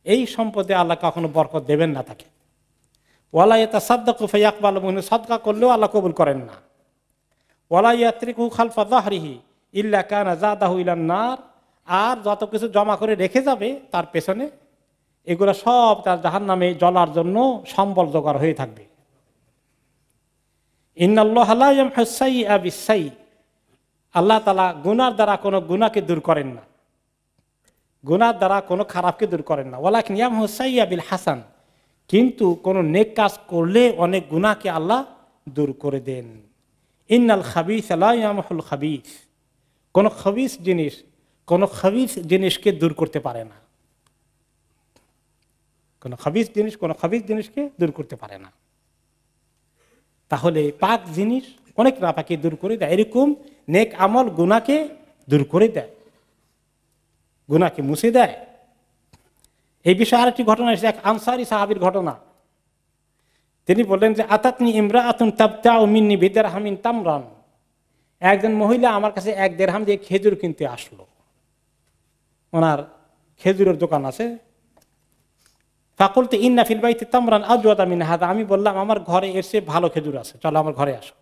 এই সম্পদে আল্লাহ কখনো বরকত দেবেন না তাকে। ওয়ালা ইয়াতাসাদ্দাকু ফায়াকবালু মিনহু, সাদকা করলেও আল্লাহ কবুল করেন না। ওয়ালা ইয়াতরিকু খালফা যাহরিহি ইল্লা কানা যাদাহু ইলান নার, আর যত কিছু জমা করে রেখে যাবে তার পেছনে, এগুলো সব তার জাহান্নামে জ্বলার জন্য সম্বল জোগাড় হয়ে থাকবে। ইন্নাল্লাহা লা ইয়ামহুস সাইয়্যা বিস-সাইয়্যি, আল্লাহ তাআলা গুনার দ্বারা কোনো গুনাহকে দূর করেন না, গুনার দ্বারা কোনো খারাপকে দূর করেন না। ওয়ালাকিন ইয়ামহুস সাইয়্যা বিল হাসান, কিন্তু কোনো নেক কাজ করলে অনেক গুনাহকে আল্লাহ দূর করে দেন। ইন্নাল খাবিসা লা ইয়ামহুল খাবিস, কোনো খাবিস জিনিসকে দূর করতে পারে না, কোনো খাবিস জিনিসকে দূর করতে পারে না। তাহলে পাক জিনিস অনেক নাপাকি দূর করে দেয়, এরকম নেক আমল গুনাহকে দূর করে দেয়, গুনাহকে মুছে দেয়। এই বিষয়ে আরেকটি ঘটনা এসেছে, এক আনসারী সাহাবীর ঘটনা। তিনি বললেন যে আতাতনি ইমরাআতুন তাবতাউ মিন্নি বিদিরহামিন তামরান, একজন মহিলা আমার কাছে 1 দিরহাম দিয়ে খেজুর কিনতে আসলো, ওনার খেজুরের দোকান আছে। ফাকুলতু ইন্না ফিল বাইতি তামরান আজওয়াদা মিন হাযা, আমি বললাম আমার ঘরে এর চেয়ে ভালো খেজুর আছে, চলো আমার ঘরে আসো।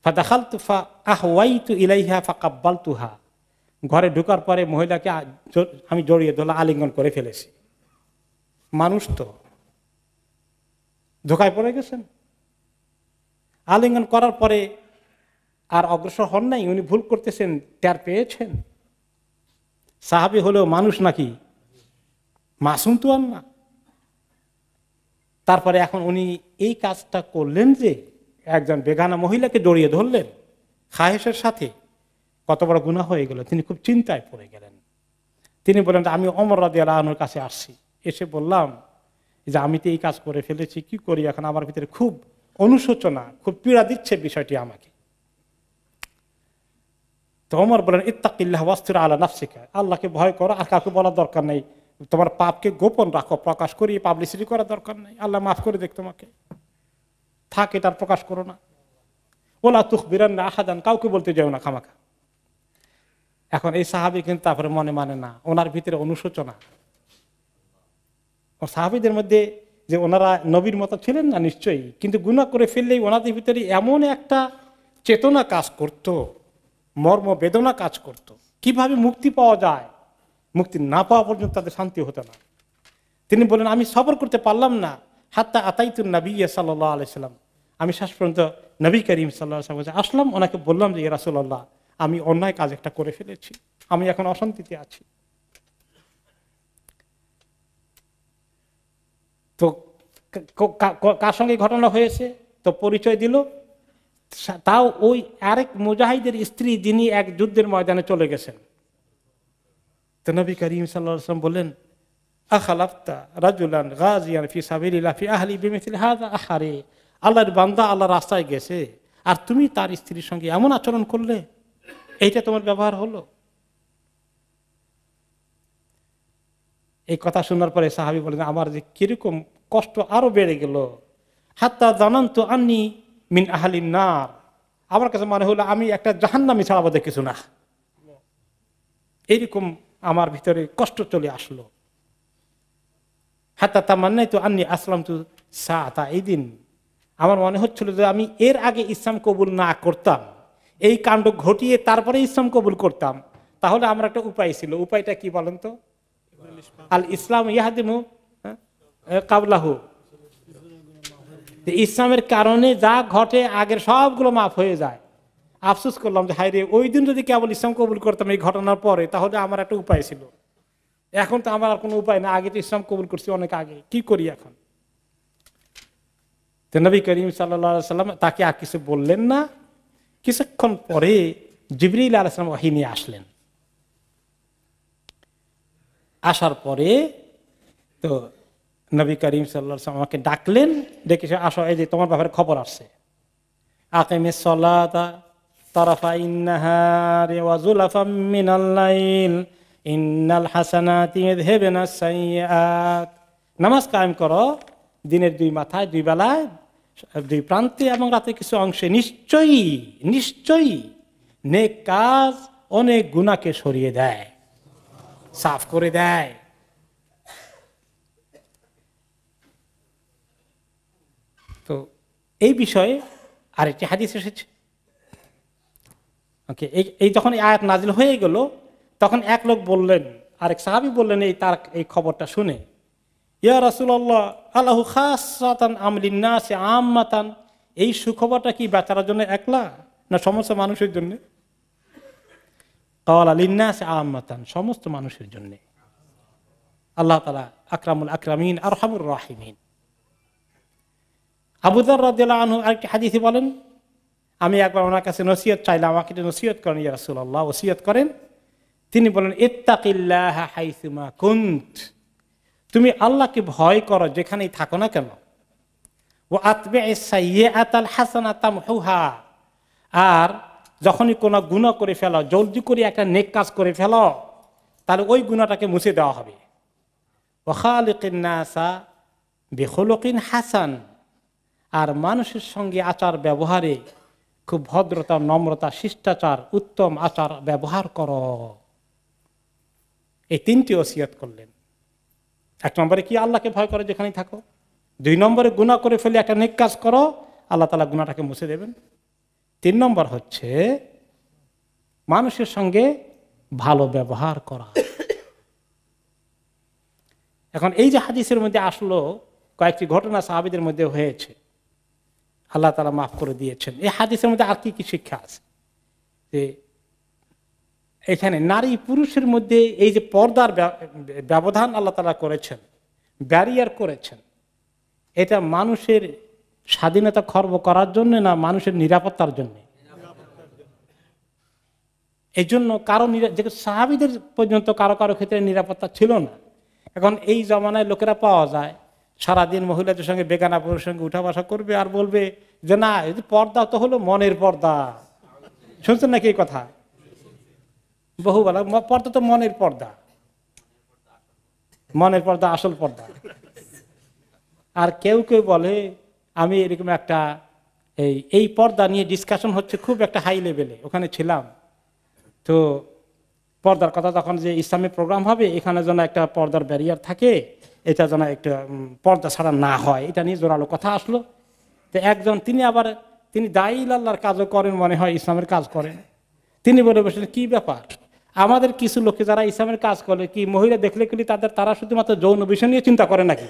ফাদাখালতু ফাআহওয়াইতু ইলাইহা ফাকাব্বালতুহা, ঘরে ঢোকার পরে মহিলাকে আমি জড়িয়ে ধরলাম, আলিঙ্গন করে ফেলেছি। মানুষ তো ধোকায় পড়ে গেছেন। আলিঙ্গন করার পরে আর অগ্রসর হন নাই, উনি ভুল করতেছেন, টের পেয়েছেন। সাহাবী হলেও মানুষ নাকি, মাসুম তো আর না। তারপরে এখন উনি এই কাজটা করলেন যে একজন বেগানা মহিলাকে জড়িয়ে ধরলেন খাহেশের সাথে, কত বড় গুনাহ হয়ে গেল। তিনি খুব চিন্তায় পড়ে গেলেন। তিনি বললেন আমি ওমর রাদিয়াল্লাহু আনহুর কাছে আসছি, এসে বললাম যে আমি তো এই কাজ করে ফেলেছি, কি করি এখন, আমার ভিতরে খুব অনুশোচনা, খুব পীড়া দিচ্ছে বিষয়টি আমাকে। তো ওমর বলেন ইত্তাকিল্লাহ ওয়াসতির আলা নাফসিকা, আল্লাহকে ভয় করো, আর কাউকে বলার দরকার নেই, তোমার পাপকে গোপন রাখো, প্রকাশ করিয়ে পাবলিসিটি করার দরকার নেই, আল্লাহ মাফ করে দেখ তোমাকে, থাক এটার প্রকাশ করো না। ওলা তুখবিরান্না আহাদান, কাউকে বলতে যাও না খামাখা। এখন এই সাহাবী কিন্তু তারপরে মনে মানে না, ওনার ভিতরে অনুশোচনা। সাহাবীদের মধ্যে যে ওনারা নবীর মতো ছিলেন না নিশ্চয়ই, কিন্তু গুনাহ করে ফেললেই ওনাদের ভিতরে এমন একটা চেতনা কাজ করত, মর্ম বেদনা কাজ করত। কিভাবে মুক্তি পাওয়া যায়, মুক্তি না পাওয়া পর্যন্ত তাদের শান্তি হতো না। তিনি বলেন আমি সবর করতে পারলাম না, হাত্তা আতাইতুন নবী সাল্লাল্লাহু আলাইহি সাল্লাম, আমি শেষ পর্যন্ত নবী করিম সাল্লাল্লাহু আলাইহি ওয়াসাল্লাম আসলাম, ওনাকে বললাম যে ইয়া রাসূলুল্লাহ, আমি অন্যায় কাজ একটা করে ফেলেছি, আমি এখন অশান্তিতে আছি। তো কার সঙ্গে ঘটনা হয়েছে, তো পরিচয় দিল, তাও ওই আরেক মুজাহিদের স্ত্রী, যিনি এক যুদ্ধের ময়দানে চলে গেছেন। তো নবী করিম সাল্লাল্লাহু আলাইহি ওয়াসাল্লাম বললেন, আখালাফতা রাজুলান গাজিয়ান ফি সাবিলিল্লাহ ফি আহলি বিমিসলি হাযা, আহারে আল্লাহর বান্দা আল্লাহর রাস্তায় গেছে আর তুমি তার স্ত্রীর সঙ্গে এমন আচরণ করলে, এইটা তোমার ব্যবহার হলো। এই কথা শোনার পরে সাহাবী বলেন, আমার যে কিরকম কষ্ট আরো বেড়ে গেল, হাত্তা জানান্তু আন্নী মিন আহলিন নার, আমার কাছে মনে হলো আমি একটা জাহান্নামী ছাড়া বোধহয় কিছু না, এইরকম আমার ভিতরে কষ্ট চলে আসলো। হাত্তা তামান্নাইতু আন্নী আসলামতু সাআতা, এই দিন আমার মনে হচ্ছিল যে আমি এর আগে ইসলাম কবুল না করতাম, এই কাণ্ড ঘটিয়ে তারপরে ইসলাম কবুল করতাম, তাহলে আমার একটা উপায় ছিল। উপায়টা কি বলেন তো? আল ইসলাম ইয়াহদিমু কাবলাহু, ইসলামের কারণে যা ঘটে আগের সবগুলো মাফ হয়ে যায়। আফসোস করলাম যে হায় রে, ওই দিন যদি কেবল ইসলাম কবুল করতাম এই ঘটনার পরে, তাহলে আমার একটা উপায় ছিল। এখন তো আমার আর কোনো উপায় না, আগে তো ইসলাম কবুল করছি অনেক আগে, কি করি এখন? তো নবী করিম সাল্লাল্লাহু আলাইহি সাল্লাম তাকে আর কিছু বললেন না। কিছুক্ষণ পরে জিবরিল আলাইহিস সালাম ওহী নিয়ে আসলেন। আসার পরে তো নবী করিম সাল্লাল্লাহু আলাইহি সাল্লাম আমাকে ডাকলেন, ডেকে আসো, এই যে তোমার ব্যাপারে খবর আসছে। আকিমিস সালাতা তারাফাইন নাহারি ওয়া যুলাফাম মিনাল লাইল ইন্নাল হাসানাতি ইযহিবনাস সাইয়্যাত, নামাজ কায়েম করো দিনের দুই মাথায়, দুই বেলায়, দুই প্রান্তে এবং রাতে কিছু অংশে, নিশ্চয়ই নিশ্চয়ই নেক কাজ অনেক গুনাহকে সরিয়ে দেয়, সাফ করে দেয়। তো এই বিষয়ে আরেকটি হাদিস এসেছে। ওকে, এই যখন এই আয়াত নাজিল হয়ে গেল, তখন এক লোক বললেন, আরেক সাহাবী বললেন এই খবরটা শুনে, ইয়া রাসূলুল্লাহ আল্লাহু খাসসাতান আম লিন্নাসি আম্মাতান, এই সুখবরটা কি বেচারার জন্য একলা না সমস্ত মানুষের জন্য? ক্বালা লিন্নাসি আম্মাতান, সমস্ত মানুষের জন্য। আল্লাহ তাআলা আকরামুল আকরামিন আরহামুর রাহিমিন। আবু যর রাদিয়াল্লাহু আনহু আরেকটি হাদিসে বলেন, আমি একবার ওনার কাছে নসিহত চাইলাম, আমাকে একটু নসিহত করেন ইয়া রাসূলুল্লাহ, ওসিয়ত করেন। তিনি বলেন, ইত্তাকিল্লাহা হাইসুমা কুনত, তুমি আল্লাহকে ভয় করো যেখানেই থাকো না কেন। ওয়া আতবিইস সাইয়্যাতাল হাসানাতা তামহুহা, আর যখনই কোনো গুনাহ করে ফেলো, জলদি করে একটা নেক কাজ করে ফেলো, তাহলে ওই গুনাহটাকে মুছে দেওয়া হবে। ওয়া খালিকিন নাসা বিখুলুকিন হাসান, আর মানুষের সঙ্গে আচার ব্যবহারে খুব ভদ্রতা, নম্রতা, শিষ্টাচার, উত্তম আচার ব্যবহার করো। এই তিনটি ওসিয়ত করলেন। এক নম্বরে কি, আল্লাহকে ভয় করো যেখানেই থাকো। দুই নম্বরে গুনাহ করে ফেলে একটা নেক কাজ করো, আল্লাহ তাআলা গুনাহটাকে মুছে দেবেন। তিন নম্বর হচ্ছে মানুষের সঙ্গে ভালো ব্যবহার করা। এখন এই যে হাদিসের মধ্যে আসলো, কয়েকটি ঘটনা সাহাবীদের মধ্যে হয়েছে, আল্লাহ তাআলা মাফ করে দিয়েছেন। এই হাদিসের মধ্যে আর কি কি শিক্ষা আছে? যে এখানে নারী পুরুষের মধ্যে এই যে পর্দার ব্যবধান আল্লাহ তাআলা করেছেন, ব্যারিয়ার করেছেন, এটা মানুষের স্বাধীনতা খর্ব করার জন্য না মানুষের নিরাপত্তার জন্য? এই জন্য কারো সাহাবীদের পর্যন্ত কারো কারো ক্ষেত্রে নিরাপত্তা ছিল না। এখন এই জমানায় লোকেরা পাওয়া যায়, সারাদিন মহিলাদের সঙ্গে বেগানা পুরুষের সঙ্গে উঠা বসা করবে আর বলবে যে না, এই পর্দা তো হলো মনের পর্দা। শুনছেন নাকি এই কথা? বহু বলা, পর্দা তো মনের পর্দা, মনের পর্দা আসল পর্দা। আর কেউ কেউ বলে, আমি এরকম একটা এই পর্দা নিয়ে ডিসকাশন হচ্ছে খুব একটা হাই লেভেলে, ওখানে ছিলাম। তো পর্দার কথা যখন যে ইসলামী প্রোগ্রাম হবে, এখানে যেন একটা পর্দার ব্যারিয়ার থাকে, এটা যেন একটা পর্দা ছাড়া না হয়, এটা নিয়ে জোরালো কথা আসলো। তো একজন তিনি দায়ী আল্লাহর কাজও করেন, মনে হয় ইসলামের কাজ করেন। তিনি বলে বসলেন, কি ব্যাপার, আমাদের কিছু লোকে যারা ইসলামের কাজ করে কি মহিলা দেখলে কি তারা শুধুমাত্র যৌন বিষয় নিয়ে চিন্তা করে নাকি?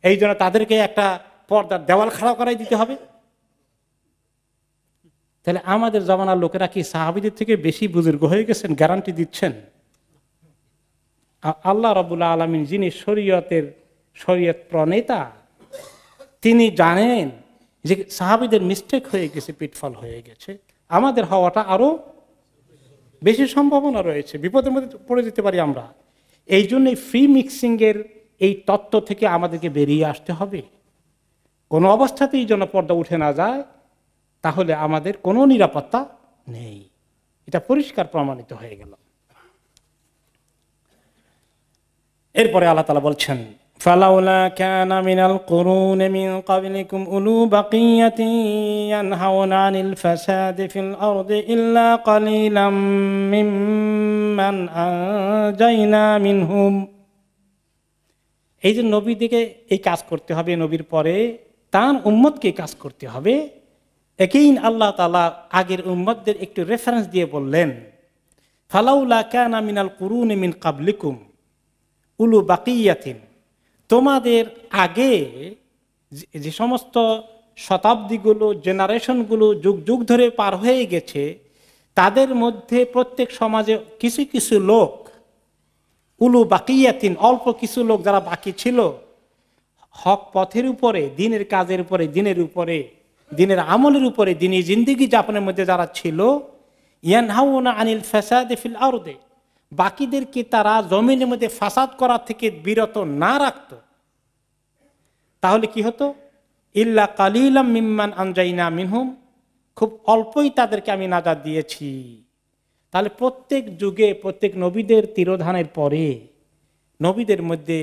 এই জন্য তাদেরকে একটা পর্দার দেওয়াল খাড়া করাই দিতে হবে? তাহলে আমাদের জমানার লোকেরা কি সাহাবীদের থেকে বেশি বুজুর্গ হয়ে গেছেন? গ্যারান্টি দিচ্ছেন? আল্লাহ রাব্বুল আলামিন যিনি শরীয়ত প্রণেতা, তিনি জানেন যে সাহাবীদের মিস্টেক হয়ে গেছে, পিটফল হয়ে গেছে, আমাদের হওয়াটা আরো বেশি সম্ভাবনা রয়েছে, বিপদের মধ্যে পড়ে যেতে পারি আমরা। এই জন্যই ফ্রি মিক্সিং এর এই তত্ত্ব থেকে আমাদেরকে বেরিয়ে আসতে হবে। কোনো অবস্থাতেই যেন পর্দা উঠে না যায়, তাহলে আমাদের কোনো নিরাপত্তা নেই। এটা পরিষ্কার প্রমাণিত হয়ে গেল। এরপরে আল্লাহ তাআলা বলছেন, ফালাউলা কানা মিনাল কুরুনি মিন ক্বাবলিকুম উলু বাকিয়াতিন ইয়ানহাউনা আনিল ফাসাদি ফিল আরদি ইল্লা কালিলাম মিম্মান আনজাইনা মিনহুম। এই যে নবীদিকে এই কাজ করতে হবে, নবীর পরে তার উম্মতকে কাজ করতে হবে, একেই আল্লাহ তাআলা আগের উম্মতদের একটু রেফারেন্স দিয়ে বললেন, ফালাউলা কানা মিনাল কুরুনি মিন ক্বাবলিকুম উলু বাকিয়াতিন, তোমাদের আগে যে সমস্ত শতাব্দীগুলো, জেনারেশনগুলো যুগ যুগ ধরে পার হয়ে গেছে, তাদের মধ্যে প্রত্যেক সমাজে কিছু কিছু লোক, উলু বাকিয়াতিন, অল্প কিছু লোক যারা বাকি ছিল, হক পথের উপরে, দিনের কাজের উপরে, দিনের আমলের উপরে, দিনের জিন্দেগি যাপনের মধ্যে যারা ছিল, ইয়ানহাউনা আনিল ফাসাদি ফিল আরদি, বাকিদেরকে তারা জমিনের মধ্যে ফাসাদ করা থেকে বিরত না রাখত, তাহলে কি হতো? ইল্লা কালিলাম মিম্মান আনজাইনা মিনহুম, খুব অল্পই তাদেরকে আমি নাজাত দিয়েছি। তাহলে প্রত্যেক যুগে প্রত্যেক নবীদের তিরোধানের পরে নবীদের মধ্যে,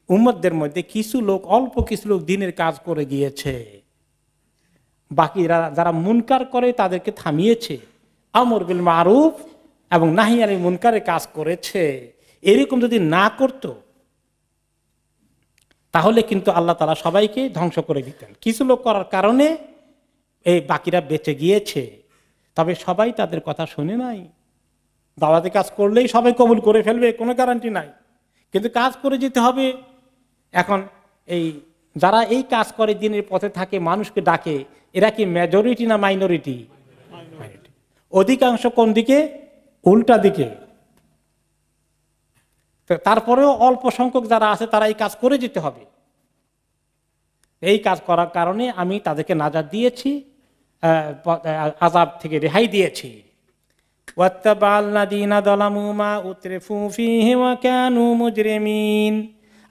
উম্মতদের মধ্যে কিছু লোক, অল্প কিছু লোক দিনের কাজ করে গিয়েছে, বাকিরা যারা মুনকার করে তাদেরকে থামিয়েছে, আমর বিল মারুফ এবং নাহি আনিল মুনকারের কাজ করেছে। এরকম যদি না করত তাহলে কিন্তু আল্লাহ তাআলা সবাইকে ধ্বংস করে দিতেন। কিছু লোক করার কারণে এই বাকিরা বেঁচে গিয়েছে, তবে সবাই তাদের কথা শুনে নাই। দাওয়াতে কাজ করলেই সবাই কবুল করে ফেলবে কোনো গ্যারান্টি নাই, কিন্তু কাজ করে যেতে হবে। এখন এই যারা এই কাজ করে, দিনের পথে থাকে, মানুষকে ডাকে, এরা কি মেজরিটি না মাইনরিটি? অধিকাংশ কোন দিকে? উল্টা দিকে। তারপরেও অল্প সংখ্যক যারা আছে তারা এই কাজ করে যেতে হবে। এই কাজ করার কারণে আমি তাদেরকে নাজাত দিয়েছি, আযাব থেকে রেহাই দিয়েছি।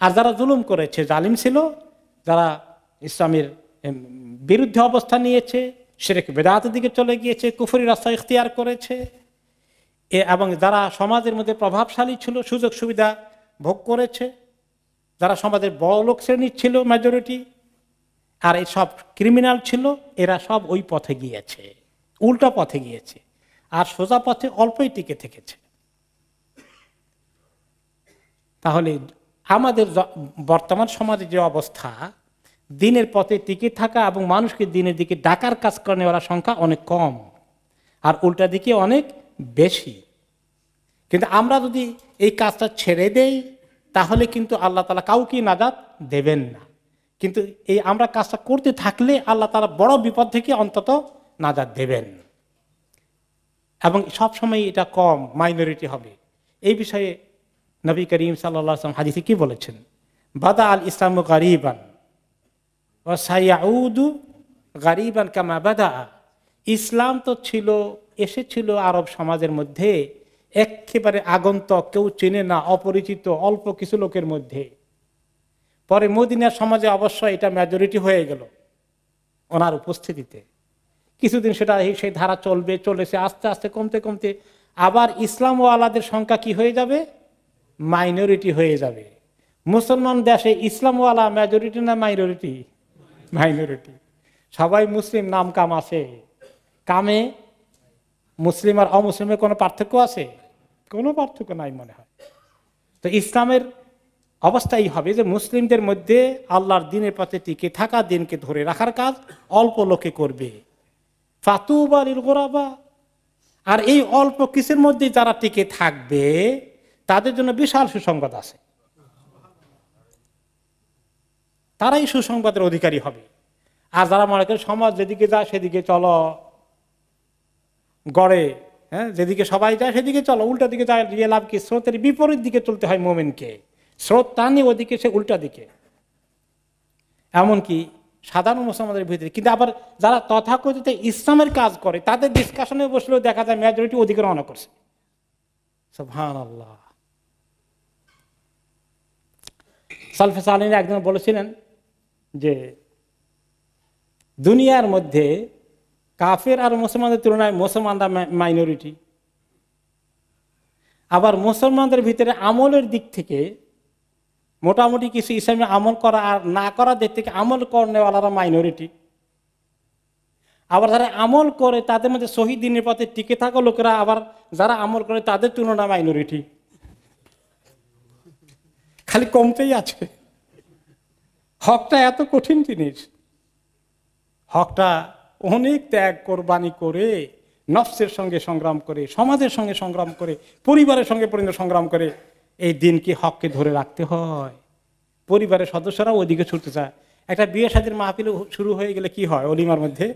আর যারা জুলুম করেছে, জালিম ছিল, যারা ইসলামের বিরুদ্ধে অবস্থান নিয়েছে, শিরক বিদআতের দিকে চলে গিয়েছে, কুফরি রাস্তা ইখতিয়ার করেছে, এবং যারা সমাজের মধ্যে প্রভাবশালী ছিল, সুযোগ সুবিধা ভোগ করেছে, যারা সমাজের বড় লোক শ্রেণীর ছিল, মেজরিটি, আর এই সব ক্রিমিনাল ছিল, এরা সব ওই পথে গিয়েছে, উল্টা পথে গিয়েছে, আর সোজা পথে অল্পই টিকে থেকেছে। তাহলে আমাদের বর্তমান সমাজে যে অবস্থা, দিনের পথে টিকে থাকা এবং মানুষকে দিনের দিকে ডাকার কাজ করে নেওয়ার সংখ্যা অনেক কম, আর উল্টা দিকে অনেক বেশি। কিন্তু আমরা যদি এই কাজটা ছেড়ে দেই তাহলে কিন্তু আল্লাহ তাআলা কাউকে নাজাত দেবেন না। কিন্তু এই আমরা কাজটা করতে থাকলে আল্লাহ তাআলা বড় বিপদ থেকে অন্তত নাজাত দেবেন, এবং সবসময় এটা কম, মাইনরিটি হবে। এই বিষয়ে নবী করিম সাল্লাল্লাহু আলাইহি ওয়াসাল্লাম হাদিসে কি বলেছেন? বাদা আল ইসলামু গারিবান ওয়া সায়াউদু গারিবান কামা বাদা। ইসলাম তো এসেছিল আরব সমাজের মধ্যে একেবারে আগন্তক, কেউ চেনে না, অপরিচিত অল্প কিছু লোকের মধ্যে। পরে মদিনার সমাজে অবশ্য এটা মেজরিটি হয়ে গেল ওনার উপস্থিতিতে। কিছুদিন সেই ধারা চলেছে, আস্তে আস্তে কমতে কমতে আবার ইসলাম ওয়ালাদের সংখ্যা কি হয়ে যাবে? মাইনরিটি হয়ে যাবে। মুসলমান দেশে ইসলামওয়ালা মেজরিটি না মাইনরিটি? মাইনরিটি। সবাই মুসলিম, নাম কাম আছে, কামে মুসলিম আর অমুসলিমের কোনো পার্থক্য আছে? কোনো পার্থক্য নাই মনে হয়। তো ইসলামের অবস্থাই হবে যে মুসলিমদের মধ্যে আল্লাহর দিনের পথে টিকে থাকা, দিনকে ধরে রাখার কাজ অল্প লোকে করবে। ফাতুবা লিল গুরাবা, আর এই অল্প কিছুর মধ্যে যারা টিকে থাকবে তাদের জন্য বিশাল সুসংবাদ আছে, তারাই সুসংবাদের অধিকারী হবে। আর যারা মনে করে সমাজ যেদিকে যায় সেদিকে চলো, গড়ে, হ্যাঁ, যেদিকে সবাই যায় সেদিকে চলো, উল্টা দিকে যায়, গিয়ে লাভ কি? স্রোতের বিপরীত দিকে চলতে হয় মোমেনকে, স্রোত টানি ওদিকে, সে উল্টা দিকে। এমনকি সাধারণ মুসলমানদের ভিতরে কিন্তু আবার যারা তথাকথিত ইসলামের কাজ করে তাদের ডিসকাশনে বসলেও দেখা যায় মেজরিটি অধিকার মনে করছে। সুবহানাল্লাহ। সালফে সালেহিন একজন বলেছিলেন যে দুনিয়ার মধ্যে কাফের আর মুসলমানদের তুলনায় মুসলমানরা মাইনরিটি, আবার মুসলমানদের ভিতরে আমলের দিক থেকে মোটামুটি কিছু ইসলামে আমল করা আর না করার দিক থেকে আমল করেওয়ালারা মাইনরিটি, আবার যারা আমল করে তাদের মধ্যে শহীদ দিনের পথে টিকে থাকা লোকেরা আবার যারা আমল করে তাদের তুলনায় মাইনরিটি, খালি কমতেই আছে। হকটা এত কঠিন জিনিস, হকটা অনেক ত্যাগ কোরবানি করে, নফসের সঙ্গে সংগ্রাম করে, সমাজের সঙ্গে সংগ্রাম করে, পরিবারের সঙ্গে পর্যন্ত সংগ্রাম করে এই দিনকে, হককে ধরে রাখতে হয়। পরিবারের সদস্যরা ওইদিকে ছুটতে চায়। একটা বিয়ে শাদীর মাহফিল শুরু হয়ে গেলে কি হয়? অলিমার মধ্যে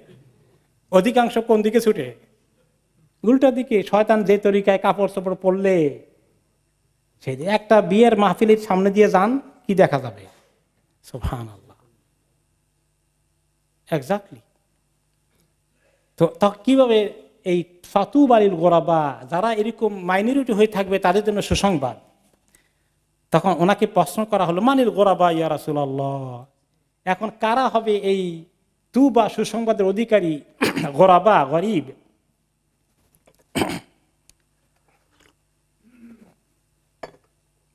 অধিকাংশ কোন দিকে ছুটে? উল্টা দিকে। শয়তান যে তরিকায় কাপড় চোপড় পরলে সেই একটা বিয়ের মাহফিলের সামনে দিয়ে যান, কি দেখা যাবে? সুবহানাল্লাহ, এক্স্যাক্টলি। তো কিভাবে এই ফাতু বাড়ির গোরাবা, যারা এরকম মাইনরিটি হয়ে থাকবে তাদের জন্য সুসংবাদ। তখন ওনাকে প্রশ্ন করা হলো, মানিল গোরাবা ইয়া রাসূলুল্লাহ, এখন কারা হবে এই তু বা সুসংবাদের অধিকারী? গোরাবা, গরিব।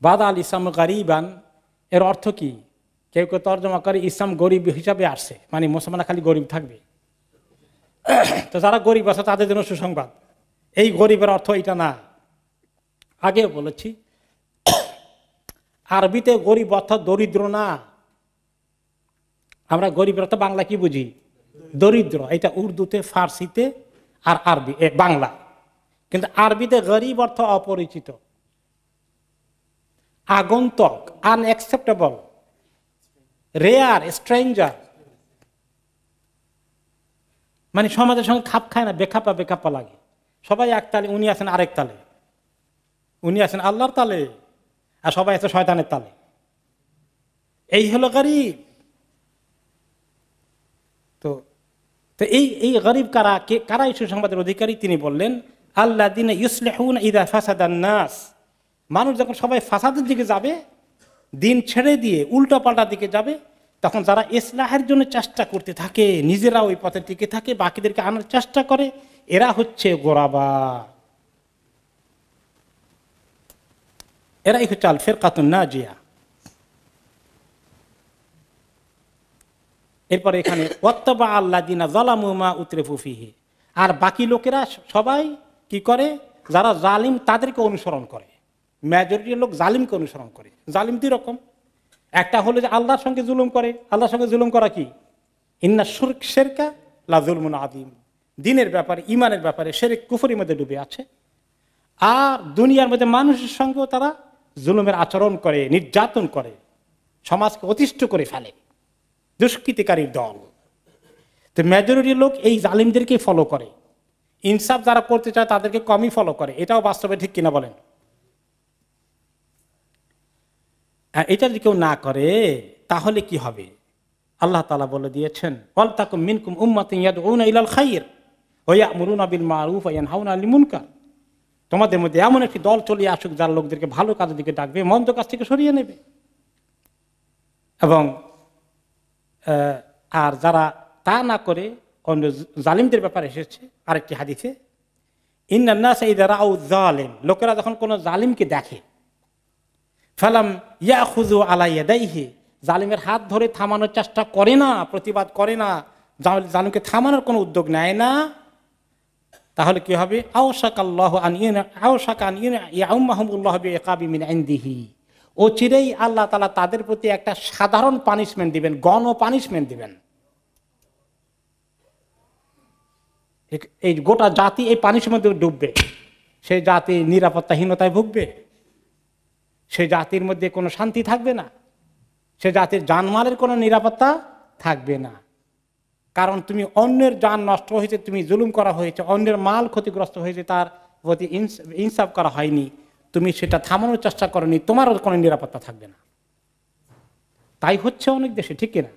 বাদা আল ইসলাম গরিবান, এর অর্থ কি? কেউ কেউ তর্জমা করে ইসলাম গরিব হিসাবে আসছে, মানে মুসলমানরা খালি গরিব থাকবে। তো যারা গরিব আছে তাদের জন্য সুসংবাদ। এই গরিবের অর্থ এটা না, আগেও বলেছি। আরবিতে গরিব অর্থাৎ দরিদ্র না। আমরা গরিবের অর্থ বাংলা কি বুঝি? দরিদ্র। এটা উর্দুতে, ফার্সিতে আর আরবি, বাংলা। কিন্তু আরবিতে গরিব অর্থ অপরিচিত, আগন্তক, আনএক্সেপ্টেবল, রেয়ার, স্ট্রেঞ্জার, মানে সমাজের সঙ্গে খাপ খায় না, বেখাপা বেখাপা লাগে। সবাই এক তালে, উনি আছেন আরেক তালে, উনি আছেন আল্লাহর তালে, আর সবাই আছে শয়তানের তালে। এই হলো গরিব। তো এই গরিব কারা? কারা এই সুসংবাদের অধিকারী? তিনি বললেন, আল্লাযীনা ইউসলিহুনা ইযা ফাসাদান নাস, মানুষ যখন সবাই ফাসাদের দিকে যাবে, দিন ছেড়ে দিয়ে উল্টা পাল্টার দিকে যাবে, তখন যারা ইসলাহের জন্য চেষ্টা করতে থাকে, নিজেরা ওই পথে টিকে থাকে, বাকিদেরকে আনার চেষ্টা করে, এরা হচ্ছে গোরাবা, এরাই হচ্ছে আল ফিরকাতুন নাজিয়া। এরপরে এখানে ওয়াত্তাবা আল্লাযীনা যালামু মা উতরিফু ফীহি, আর বাকি লোকেরা সবাই কি করে? যারা জালিম তাদেরকে অনুসরণ করে। মেজরিটি লোক জালিমকে অনুসরণ করে। জালিম দুই রকম, একটা হলো যে আল্লাহর সঙ্গে জুলুম করে। আল্লাহর সঙ্গে জুলুম করা কি? ইন্না শিরকা লা যুলমুন আযীম, দ্বীনের ব্যাপারে, ঈমানের ব্যাপারে শিরক কুফরের মধ্যে ডুবে আছে। আর দুনিয়ার মধ্যে মানুষের সঙ্গেও তারা জুলুমের আচরণ করে, নির্যাতন করে, সমাজকে অতিষ্ঠ করে ফেলে, দুষ্কৃতিকারীর দল। তো মেজরিটি লোক এই জালিমদেরকে ফলো করে। ইনসাফ যারা করতে চায় তাদেরকে কমই ফলো করে। এটাও বাস্তবে ঠিক কিনা বলেন? এটা যদি কেউ না করে তাহলে কি হবে? আল্লাহ তাআলা বলে দিয়েছেন, ওয়াল তাকুম মিনকুম উম্মাতুন ইয়াদউনা ইলাল খায়র ওয়া ইয়া'মুরুনা বিল মারুফ ওয়া ইয়ানহাউনা আনিল মুনকার। তোমাদের মধ্যে এমন একটি দল চলে আসুক যারা লোকদেরকে ভালো কাজের দিকে ডাকবে, মন্দ কাজ থেকে সরিয়ে নেবে। এবং আর যারা তা না করে অন্য জালিমদের ব্যাপারে এসেছে আরেকটি হাদিসে, ইন্নান নাসা ইযা রাউ যালিম, লোকেরা যখন কোনো জালিমকে দেখে, ফালাম ইয়াখুযু আলা ইয়াদাইহি, জালিমের হাত ধরে থামানোর চেষ্টা করে না, প্রতিবাদ করে না, জালিমকে থামানোর কোনো উদ্যোগ নেয় না, তাহলে কি হবে? আওশাকাল্লাহু আন ইয়াউম্মাহুমুল্লাহু বিইকাবি মিন ইনদিহি, ও চিরেই আল্লাহ তাআলা তাদের প্রতি একটা সাধারণ পানিশমেন্ট দিবেন, গণ পানিশমেন্ট দিবেন। এই গোটা জাতি এই পানির মধ্যে ডুববে, সেই জাতি নিরাপত্তাহীনতায় ভুগবে, সে জাতির মধ্যে কোনো শান্তি থাকবে না, সে জাতির জানমালের কোনো নিরাপত্তা থাকবে না। কারণ তুমি অন্যের জান নষ্ট হয়েছে, তুমি জুলুম করা হয়েছে, অন্যের মাল ক্ষতিগ্রস্ত হয়েছে, তার প্রতি ইনসাফ করা হয়নি, তুমি সেটা থামানোর চেষ্টা করনি, তোমারও কোনো নিরাপত্তা থাকবে না। তাই হচ্ছে অনেক দেশে, ঠিক কিনা?